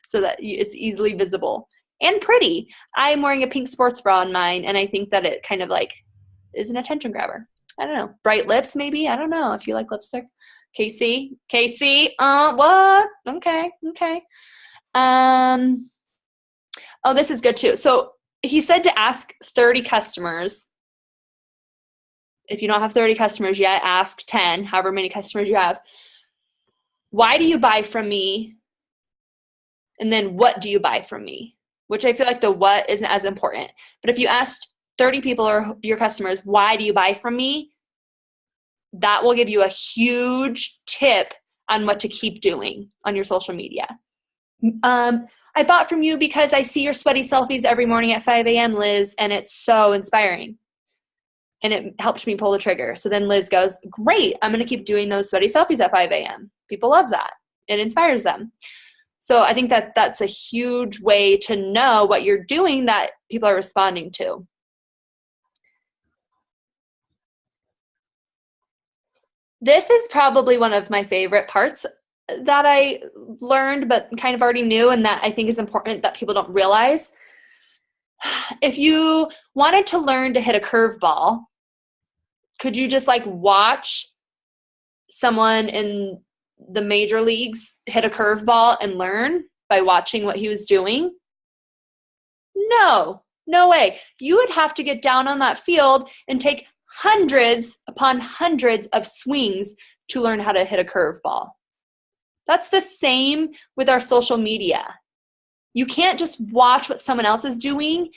A: so that it's easily visible. And pretty. I'm wearing a pink sports bra on mine, and I think that it kind of like is an attention grabber. I don't know. Bright lips, maybe? I don't know if you like lipstick. Casey, what? Okay. Oh, this is good too. So he said to ask 30 customers. If you don't have 30 customers yet, ask 10, however many customers you have. Why do you buy from me? And then what do you buy from me? Which I feel like the what isn't as important. But if you asked 30 people or your customers, why do you buy from me? That will give you a huge tip on what to keep doing on your social media. I bought from you because I see your sweaty selfies every morning at 5 a.m., Liz, and it's so inspiring. And it helped me pull the trigger. So then Liz goes, great, I'm going to keep doing those sweaty selfies at 5 a.m. People love that. It inspires them. So I think that that's a huge way to know what you're doing that people are responding to. This is probably one of my favorite parts that I learned but kind of already knew, and that I think is important that people don't realize. If you wanted to learn to hit a curveball, could you just like watch someone in the major leagues hit a curveball and learn by watching what he was doing? No way. You would have to get down on that field and take hundreds upon hundreds of swings to learn how to hit a curveball. That's the same with our social media. You can't just watch what someone else is doing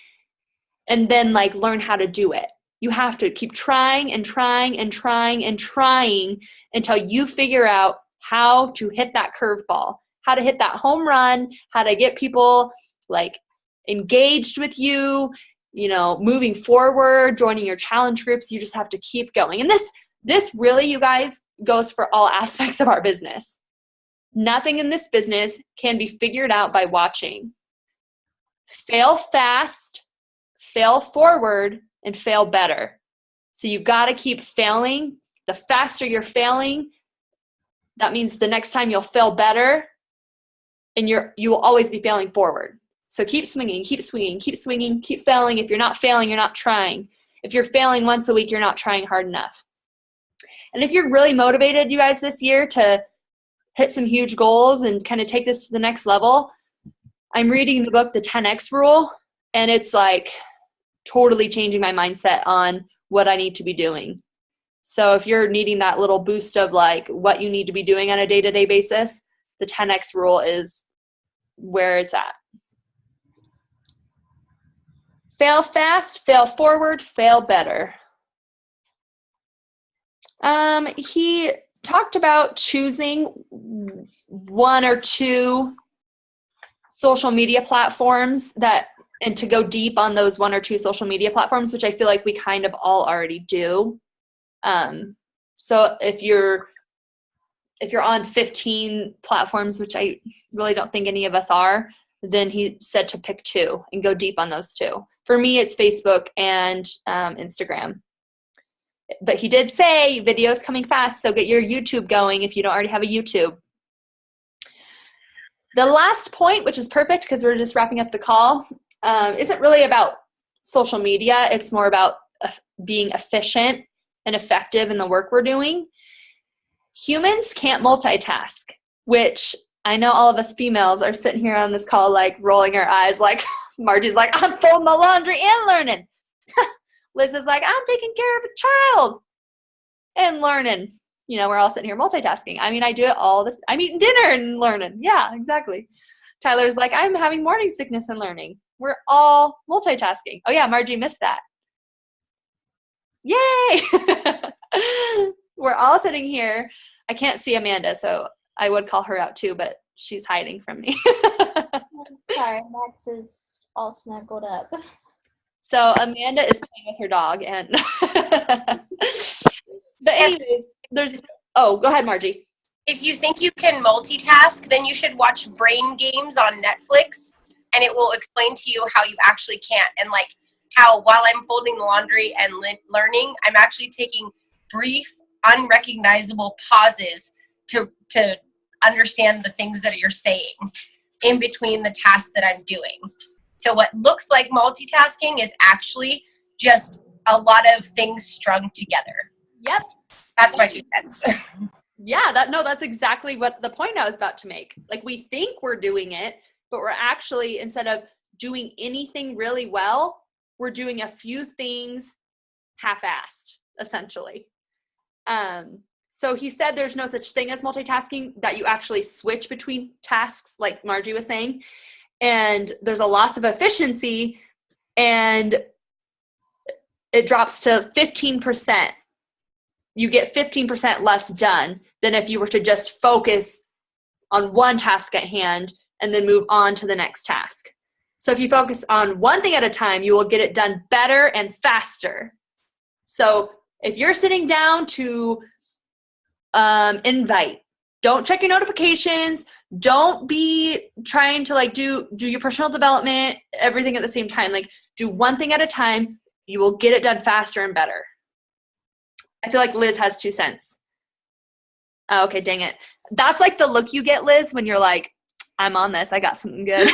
A: and then like learn how to do it. You have to keep trying and trying and trying and trying until you figure out how to hit that curveball, how to hit that home run, how to get people like engaged with you, moving forward, joining your challenge groups. You just have to keep going. And this really, you guys, goes for all aspects of our business. Nothing in this business can be figured out by watching. Fail fast, fail forward, and fail better. So you've got to keep failing. The faster you're failing, that means the next time you'll fail better, and you will always be failing forward. So keep swinging, keep swinging, keep swinging, keep failing. If you're not failing, you're not trying. If you're failing once a week, you're not trying hard enough. And if you're really motivated, you guys, this year to hit some huge goals and kind of take this to the next level, I'm reading the book, The 10X Rule, and it's like totally changing my mindset on what I need to be doing. So if you're needing that little boost of like what you need to be doing on a day-to-day basis, the 10X Rule is where it's at. Fail fast, fail forward, fail better. He talked about choosing one or two social media platforms and to go deep on those one or two social media platforms, which I feel like we kind of all already do. So if you're on 15 platforms, which I really don't think any of us are, then he said to pick two and go deep on those two. For me, it's Facebook and Instagram. But he did say videos coming fast, so get your YouTube going if you don't already have a YouTube. The last point, which is perfect because we're just wrapping up the call, isn't really about social media. It's more about being efficient and effective in the work we're doing. Humans can't multitask, which I know all of us females are sitting here on this call like rolling our eyes like Margie's like, I'm folding the laundry and learning. Liz is like, I'm taking care of a child and learning. You know, we're all sitting here multitasking. I mean, I do it I'm eating dinner and learning. Yeah, exactly. Tyler's like, I'm having morning sickness and learning. We're all multitasking. Oh yeah, Margie missed that. Yay! We're all sitting here. I can't see Amanda, so I would call her out too, but she's hiding from me.
F: Sorry, Max is all snuggled up.
A: So Amanda is playing with her dog, and but anyways, go ahead, Margie.
E: If you think you can multitask, then you should watch Brain Games on Netflix, and it will explain to you how you actually can't, and like how while I'm folding the laundry and learning, I'm actually taking brief, unrecognizable pauses to understand the things that you're saying in between the tasks that I'm doing. So what looks like multitasking is actually just a lot of things strung together.
A: Yep.
E: That's my 2 cents.
A: Yeah, that's exactly what the point I was about to make. Like, we think we're doing it, but we're actually, instead of doing anything really well, we're doing a few things half-assed, essentially. So he said there's no such thing as multitasking, that you actually switch between tasks, like Margie was saying, and there's a loss of efficiency, and it drops to 15%. You get 15% less done than if you were to just focus on one task at hand and then move on to the next task. So if you focus on one thing at a time, you will get it done better and faster. So if you're sitting down to invite, don't check your notifications. Don't be trying to like do your personal development, everything at the same time. Like, do one thing at a time. You will get it done faster and better. I feel like Liz has 2 cents. Oh, okay, dang it. That's like the look you get, Liz, when you're like, I'm on this. I got something good.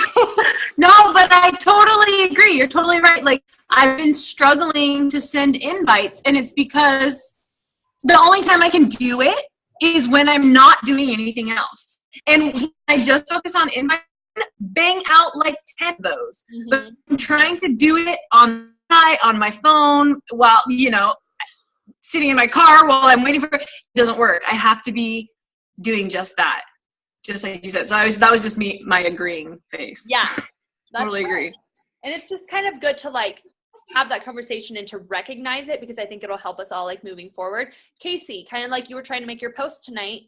C: No, but I totally agree. You're totally right. Like, I've been struggling to send invites, and it's because the only time I can do it is when I'm not doing anything else. And I just focus on invites, bang out like 10 of those. Mm-hmm. But I'm trying to do it on my phone while, sitting in my car while I'm waiting for it. It doesn't work. I have to be doing just that. Just like you said. So that was just my agreeing face.
A: Yeah.
C: Totally agree.
A: And it's just kind of good to like have that conversation and to recognize it, because I think it'll help us all like moving forward. Casey, kind of like you were trying to make your post tonight,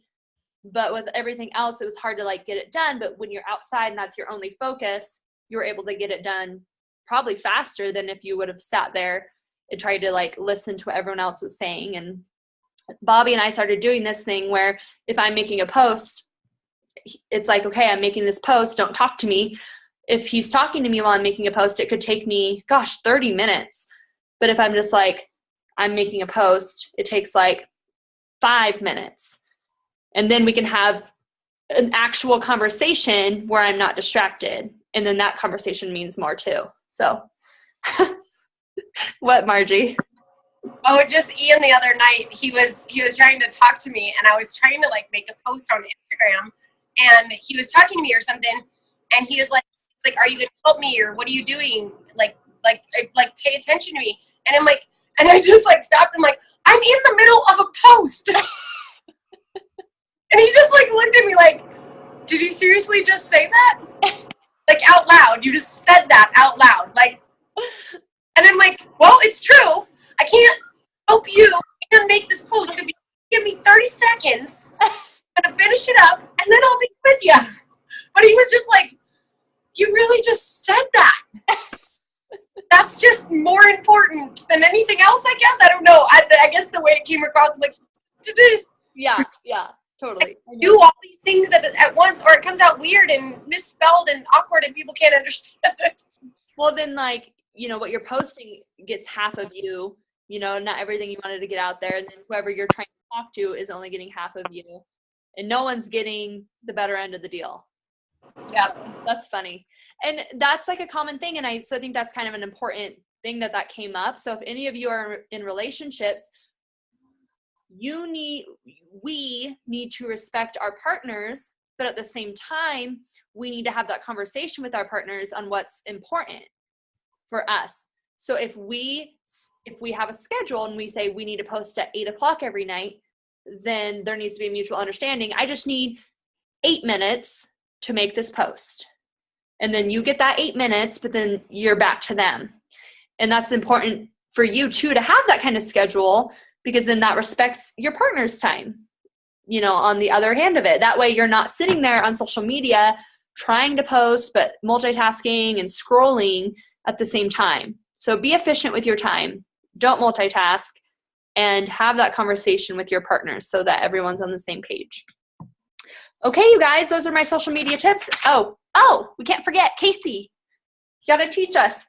A: but with everything else, it was hard to like get it done. But when you're outside and that's your only focus, you're able to get it done probably faster than if you would have sat there and tried to like listen to what everyone else was saying. And Bobby and I started doing this thing where if I'm making a post, it's like, okay, I'm making this post, don't talk to me. If he's talking to me while I'm making a post, it could take me, 30 minutes. But if I'm just like, I'm making a post, it takes like 5 minutes. And then we can have an actual conversation where I'm not distracted. And then that conversation means more too. So what, Margie?
E: Oh, just Ian the other night, he was trying to talk to me, and I was trying to like make a post on Instagram, and he was talking to me or something, and he was like, like, are you going to help me, or what are you doing? Like, pay attention to me. And I'm like, and I just like stopped. I'm like, I'm in the middle of a post. And he just like looked at me like, did you seriously just say that? Like out loud. You just said that out loud. Like, and I'm like, well, it's true. I can't help you and make this post. So if you give me 30 seconds, I'm going to finish it up and then I'll be with you. But he was just like, you really just said that. That's just more important than anything else, I guess. I don't know. I guess the way it came across, I'm like,
A: Yeah, totally.
E: do all these things at once, or it comes out weird and misspelled and awkward and people can't understand it.
A: Well, then, like, what you're posting gets half of you, not everything you wanted to get out there. And then whoever you're trying to talk to is only getting half of you. And no one's getting the better end of the deal.
E: Yeah.
A: That's funny. And that's like a common thing. And I think that's kind of an important thing that came up. So if any of you are in relationships, we need to respect our partners, but at the same time, we need to have that conversation with our partners on what's important for us. So if we have a schedule and we say we need to post at 8:00 every night, then there needs to be a mutual understanding. I just need 8 minutes to make this post. And then you get that 8 minutes, but then you're back to them. And that's important for you too, to have that kind of schedule, because then that respects your partner's time, on the other hand of it. That way you're not sitting there on social media trying to post, but multitasking and scrolling at the same time. So be efficient with your time. Don't multitask, and have that conversation with your partners so that everyone's on the same page. Okay, you guys, those are my social media tips. Oh, we can't forget Casey. You gotta teach us.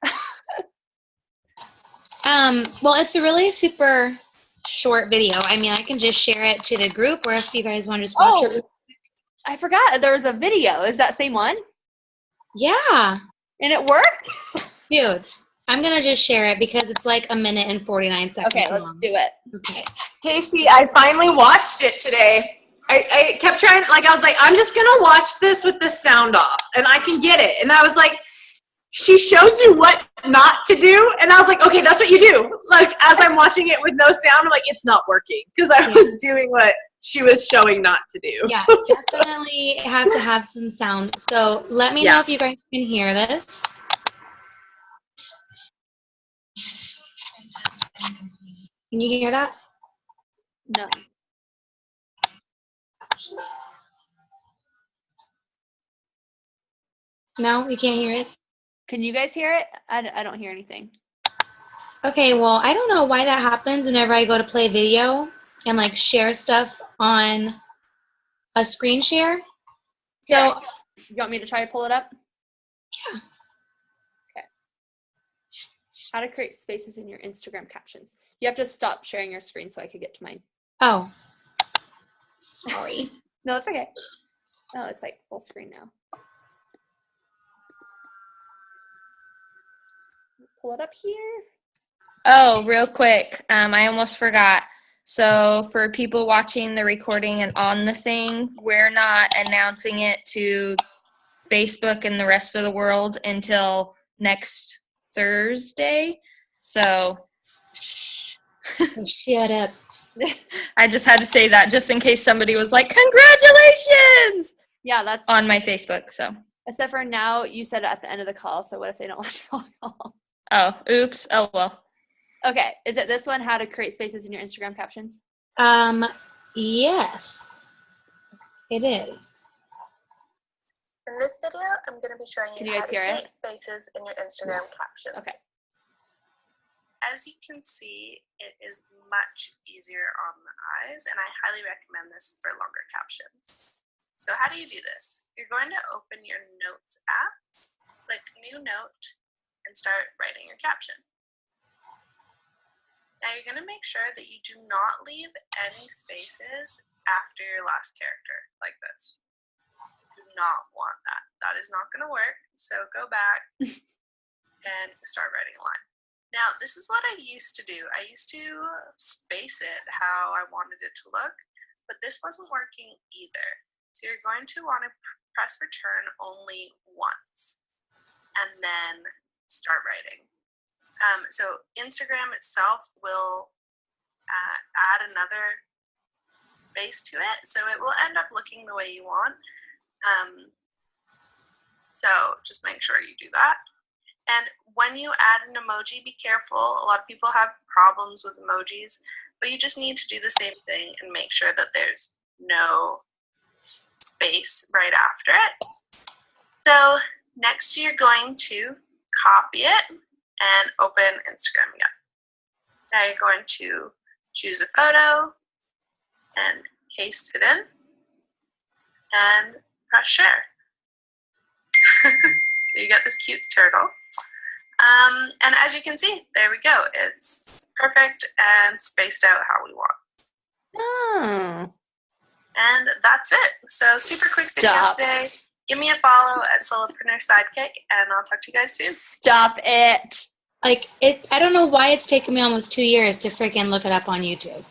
D: Well, it's a really super short video. I mean, I can just share it to the group, or if you guys want to just watch it.
A: I forgot there was a video. Is that same one?
D: Yeah.
A: And it worked?
D: Dude, I'm going to just share it because it's like 1 minute and 49 seconds
A: Okay, let's
D: long.
A: do it.
D: Okay.
C: Casey, I finally watched it today. I kept trying, I was like, I'm just going to watch this with the sound off, and I can get it. And I was like, she shows you what not to do, and I was like, okay, that's what you do. Like, as I'm watching it with no sound, I'm like, it's not working, because I was doing what she was showing not to do.
D: Yeah, definitely have to have some sound. So let me know if you guys can hear this. Can you hear that?
A: No.
D: No, you can't hear it?
A: Can you guys hear it? I don't hear anything.
D: Okay, well, I don't know why that happens whenever I go to play video and like share stuff on a screen share. So,
A: you want me to try to pull it up?
D: Yeah.
A: Okay. How to create spaces in your Instagram captions. You have to stop sharing your screen so I could get to mine.
D: Oh. Sorry.
A: No, it's okay. Oh, it's like full screen now. Pull it up here.
B: Oh, real quick. I almost forgot. So for people watching the recording and on the thing, we're not announcing it to Facebook and the rest of the world until next Thursday. So
D: Shut up.
B: I just had to say that just in case somebody was like, congratulations!
A: Yeah, that's
B: on my Facebook. So
A: except for now, you said it at the end of the call, so what if they don't watch the whole call?
B: Oh, oops. Oh, well.
A: Okay, is it this one, how to create spaces in your Instagram captions?
D: Yes, it is.
G: In this video, I'm going to be showing you how to create spaces in your Instagram captions.
A: Okay.
H: As you can see, it is much easier on the eyes, and I highly recommend this for longer captions. So how do you do this? You're going to open your Notes app, click New Note, and start writing your caption. Now you're going to make sure that you do not leave any spaces after your last character, like this. Do not want that. That is not going to work, so go back and start writing a line. Now, this is what I used to do. I used to space it how I wanted it to look, but this wasn't working either. So you're going to want to press return only once. and then start writing. So Instagram itself will add another space to it, so it will end up looking the way you want. So just make sure you do that. And when you add an emoji, be careful. A lot of people have problems with emojis, but you just need to do the same thing and make sure that there's no space right after it. So next you're going to copy it and open Instagram again. Now you're going to choose a photo and paste it in and press share. You get this cute turtle. And as you can see, there we go. It's perfect and spaced out how we want.
A: Oh.
H: And that's it. So super quick video today. Give me a follow at Solopreneur Sidekick, and I'll talk to you guys soon.
A: Stop it.
D: Like, I don't know why it's taken me almost 2 years to freaking look it up on YouTube.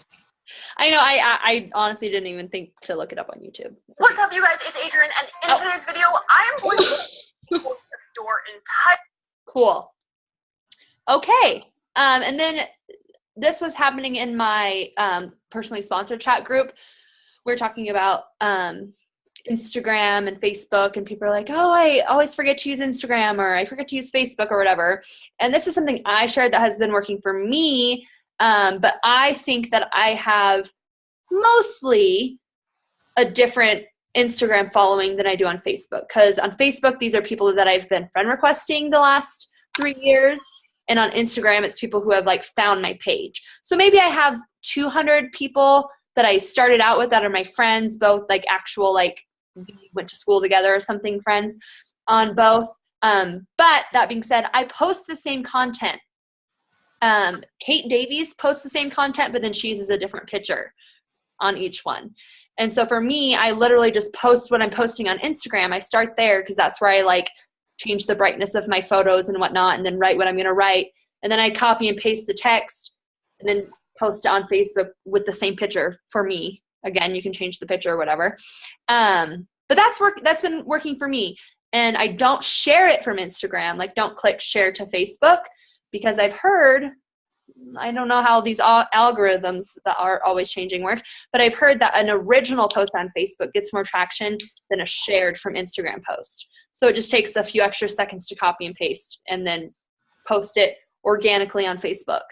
A: I know. I honestly didn't even think to look it up on YouTube.
I: What's up, you guys? It's Adrian, and in today's video, I am going to post your entire...
A: Cool. Okay. And then this was happening in my personally sponsored chat group. We're talking about Instagram and Facebook, and people are like, oh, I always forget to use Instagram, or I forget to use Facebook, or whatever. And this is something I shared that has been working for me, but I think that I have mostly a different Instagram following than I do on Facebook, because on Facebook, these are people that I've been friend requesting the last 3 years, and on Instagram, it's people who have like found my page. So maybe I have 200 people that I started out with that are my friends, both like actual, like we went to school together or something, friends on both. But that being said, I post the same content. Kate Davies posts the same content, but then she uses a different picture on each one. And so for me, I literally just post what I'm posting on Instagram. I start there because that's where I like change the brightness of my photos and whatnot, and then write what I'm going to write. And then I copy and paste the text and then post it on Facebook with the same picture for me. Again, you can change the picture or whatever. But that's been working for me. And I don't share it from Instagram. Like, don't click share to Facebook, because I've heard, I don't know how these algorithms that are always changing work, but I've heard that an original post on Facebook gets more traction than a shared from Instagram post. So it just takes a few extra seconds to copy and paste and then post it organically on Facebook.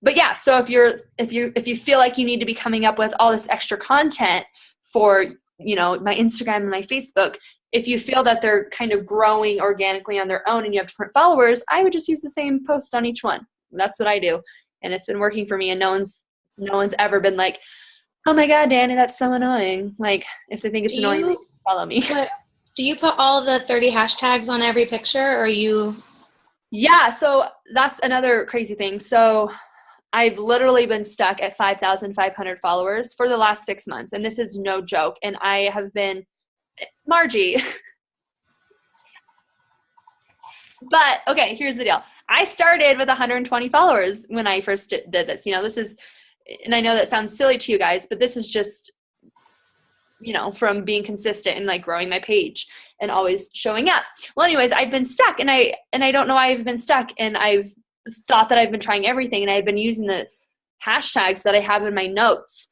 A: But yeah, so if you feel like you need to be coming up with all this extra content for, you know, my Instagram and my Facebook, if you feel that they're kind of growing organically on their own and you have different followers, I would just use the same post on each one. That's what I do. And it's been working for me, and no one's ever been like, oh my God, Danny, that's so annoying. Like, if they think it's annoying, they follow me.
D: Do you put all the 30 hashtags on every picture, or you?
A: Yeah, so that's another crazy thing. So I've literally been stuck at 5,500 followers for the last 6 months. And this is no joke. And I have been, Margie. But okay, here's the deal. I started with 120 followers when I first did this. You know, this is, and I know that sounds silly to you guys, but this is just, you know, from being consistent and like growing my page and always showing up. Well, anyways, I've been stuck, and I don't know why I've been stuck, and I've thought that I've been trying everything, and I've been using the hashtags that I have in my notes.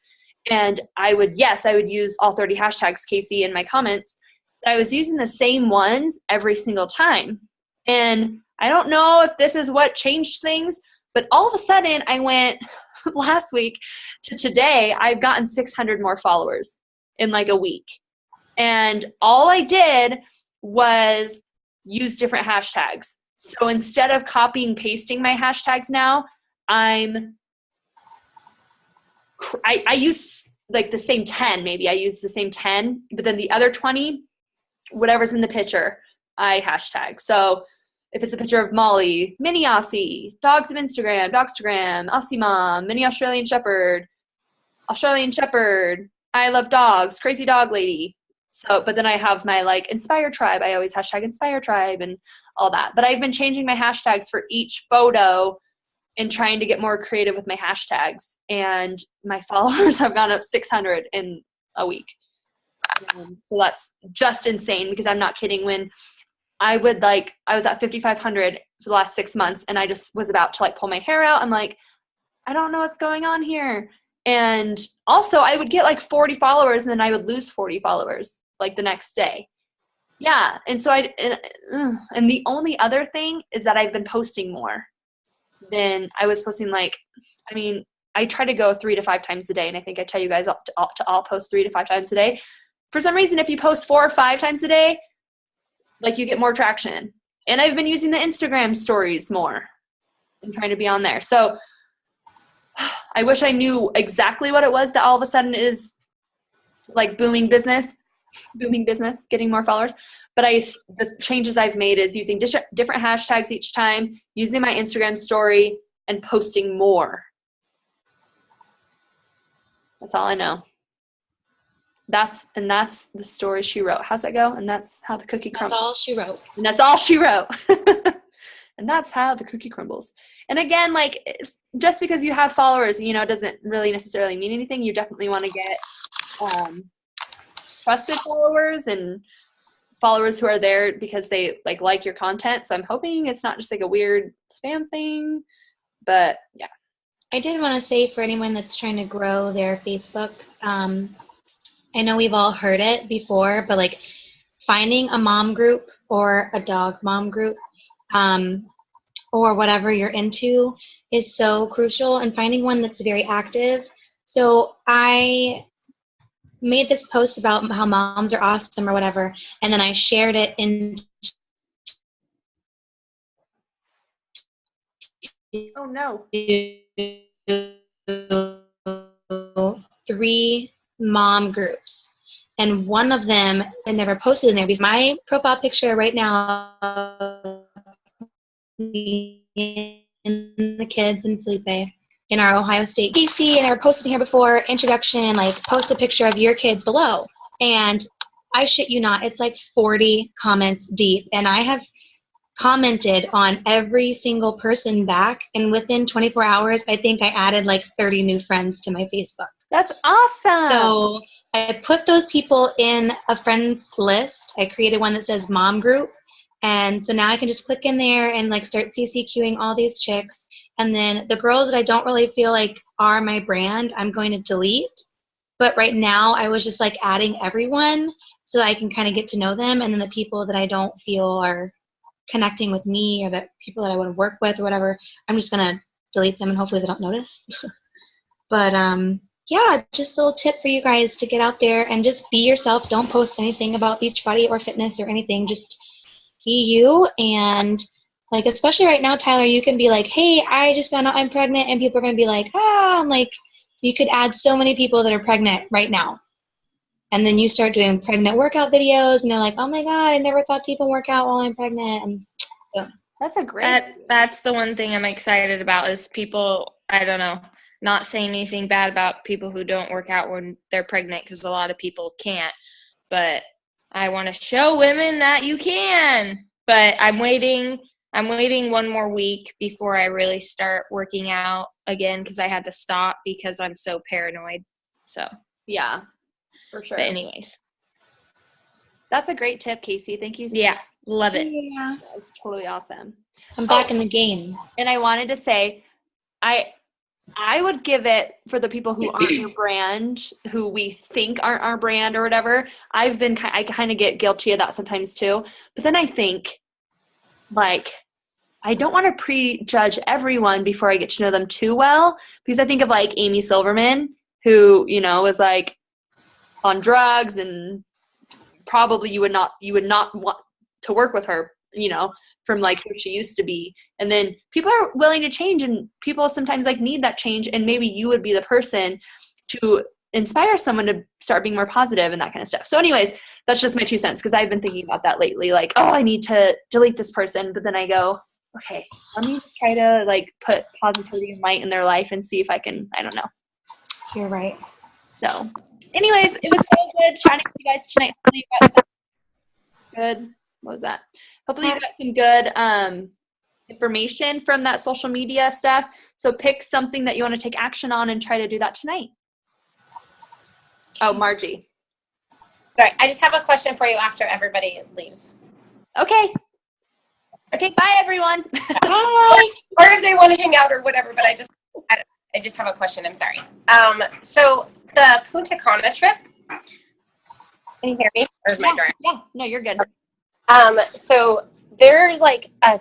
A: And I would use all 30 hashtags, Casey, in my comments, but I was using the same ones every single time. And I don't know if this is what changed things, but all of a sudden I went last week to today, I've gotten 600 more followers in like a week. And all I did was use different hashtags. So instead of copying and pasting my hashtags now, I use like the same 10, maybe I use the same 10, but then the other 20, whatever's in the picture, I hashtag. So if it's a picture of Molly, Mini Aussie, Dogs of Instagram, Dogstagram, Aussie Mom, Mini Australian Shepherd, I love dogs, crazy dog lady. So, but then I have my like Inspire Tribe. I always hashtag Inspire Tribe and all that. But I've been changing my hashtags for each photo and trying to get more creative with my hashtags. And my followers have gone up 600 in a week. So that's just insane, because I'm not kidding. When I was at 5,500 for the last 6 months, and I just was about to like pull my hair out. I'm like, I don't know what's going on here. And also I would get like 40 followers and then I would lose 40 followers like the next day. Yeah. And so and the only other thing is that I've been posting more than I was posting. I try to go 3 to 5 times a day. And I think I tell you guys to all post 3 to 5 times a day. For some reason, if you post 4 or 5 times a day, like you get more traction. And I've been using the Instagram stories more and trying to be on there. So I wish I knew exactly what it was that all of a sudden is like booming business, getting more followers. But the changes I've made is using different hashtags each time, using my Instagram story, and posting more. That's all I know. That's the story she wrote. How's that go? And that's how the cookie crumbles.
D: That's all she wrote.
A: And that's all she wrote. And that's how the cookie crumbles. And again, like, just because you have followers, doesn't really necessarily mean anything. You definitely want to get trusted followers and followers who are there because they like your content. So I'm hoping it's not just like a weird spam thing. But yeah.
D: I did want to say, for anyone that's trying to grow their Facebook, I know we've all heard it before, but like finding a mom group or a dog mom group, or whatever you're into is so crucial, and finding one that's very active. So I made this post about how moms are awesome or whatever, and then I shared it in
A: Oh no.
D: 3 mom groups, and one of them I never posted in there because my profile picture right now, me and the kids and Felipe in our Ohio State DC, and I were posting here before introduction, like post a picture of your kids below, and I shit you not, it's like 40 comments deep, and I have commented on every single person back, and within 24 hours I think I added like 30 new friends to my Facebook.
A: That's awesome.
D: So I put those people in a friends list. I created one that says mom group, and so now I can just click in there and like start CCQing all these chicks, and then the girls that I don't really feel like are my brand, I'm going to delete. But right now I was just like adding everyone so I can kind of get to know them, and then the people that I don't feel are connecting with me or that people that I want to work with or whatever, I'm just going to delete them and hopefully they don't notice. But yeah, just a little tip for you guys to get out there and just be yourself. Don't post anything about Beachbody or fitness or anything. Just be you. And like, especially right now, Tyler, you can be like, hey, I just found out I'm pregnant, and people are going to be like, I'm like, you could add so many people that are pregnant right now. And then you start doing pregnant workout videos, and they're like, oh my God, I never thought to even work out while I'm pregnant. And boom.
A: That's a great.
B: That's the one thing I'm excited about is people, I don't know, not saying anything bad about people who don't work out when they're pregnant, because a lot of people can't. But I want to show women that you can. But I'm waiting 1 more week before I really start working out again, because I had to stop because I'm so paranoid. So
A: yeah. For sure.
B: But anyways.
A: That's a great tip, Casey. Thank you so much.
B: Yeah, love it.
A: Yeah. That's totally awesome.
D: I'm back in the game.
A: And I wanted to say, I would give it for the people who aren't your brand, who we think aren't our brand or whatever. I kind of get guilty of that sometimes too. But then I think, like, I don't want to prejudge everyone before I get to know them too well, because I think of like Amy Silverman, who, was like, on drugs, and probably you would not want to work with her, from like who she used to be. And then people are willing to change, and people sometimes like need that change, and maybe you would be the person to inspire someone to start being more positive and that kind of stuff. So anyways, that's just my 2 cents, because I've been thinking about that lately, like, oh, I need to delete this person, but then I go, okay, let me try to like put positivity and light in their life and see if I can, I don't know.
D: You're right.
A: So anyways, it was so good chatting with you guys tonight. Hopefully you got some good, what was that? Hopefully you got some good information from that social media stuff. So pick something that you want to take action on and try to do that tonight. Oh, Margie.
E: All right, I just have a question for you after everybody leaves.
A: Okay. Okay, bye everyone.
E: Bye. Or if they want to hang out or whatever, but I just have a question. I'm sorry. So the Punta Cana trip. Can you hear me? Or is my dryer?
A: Yeah. No, you're good.
E: So there's like a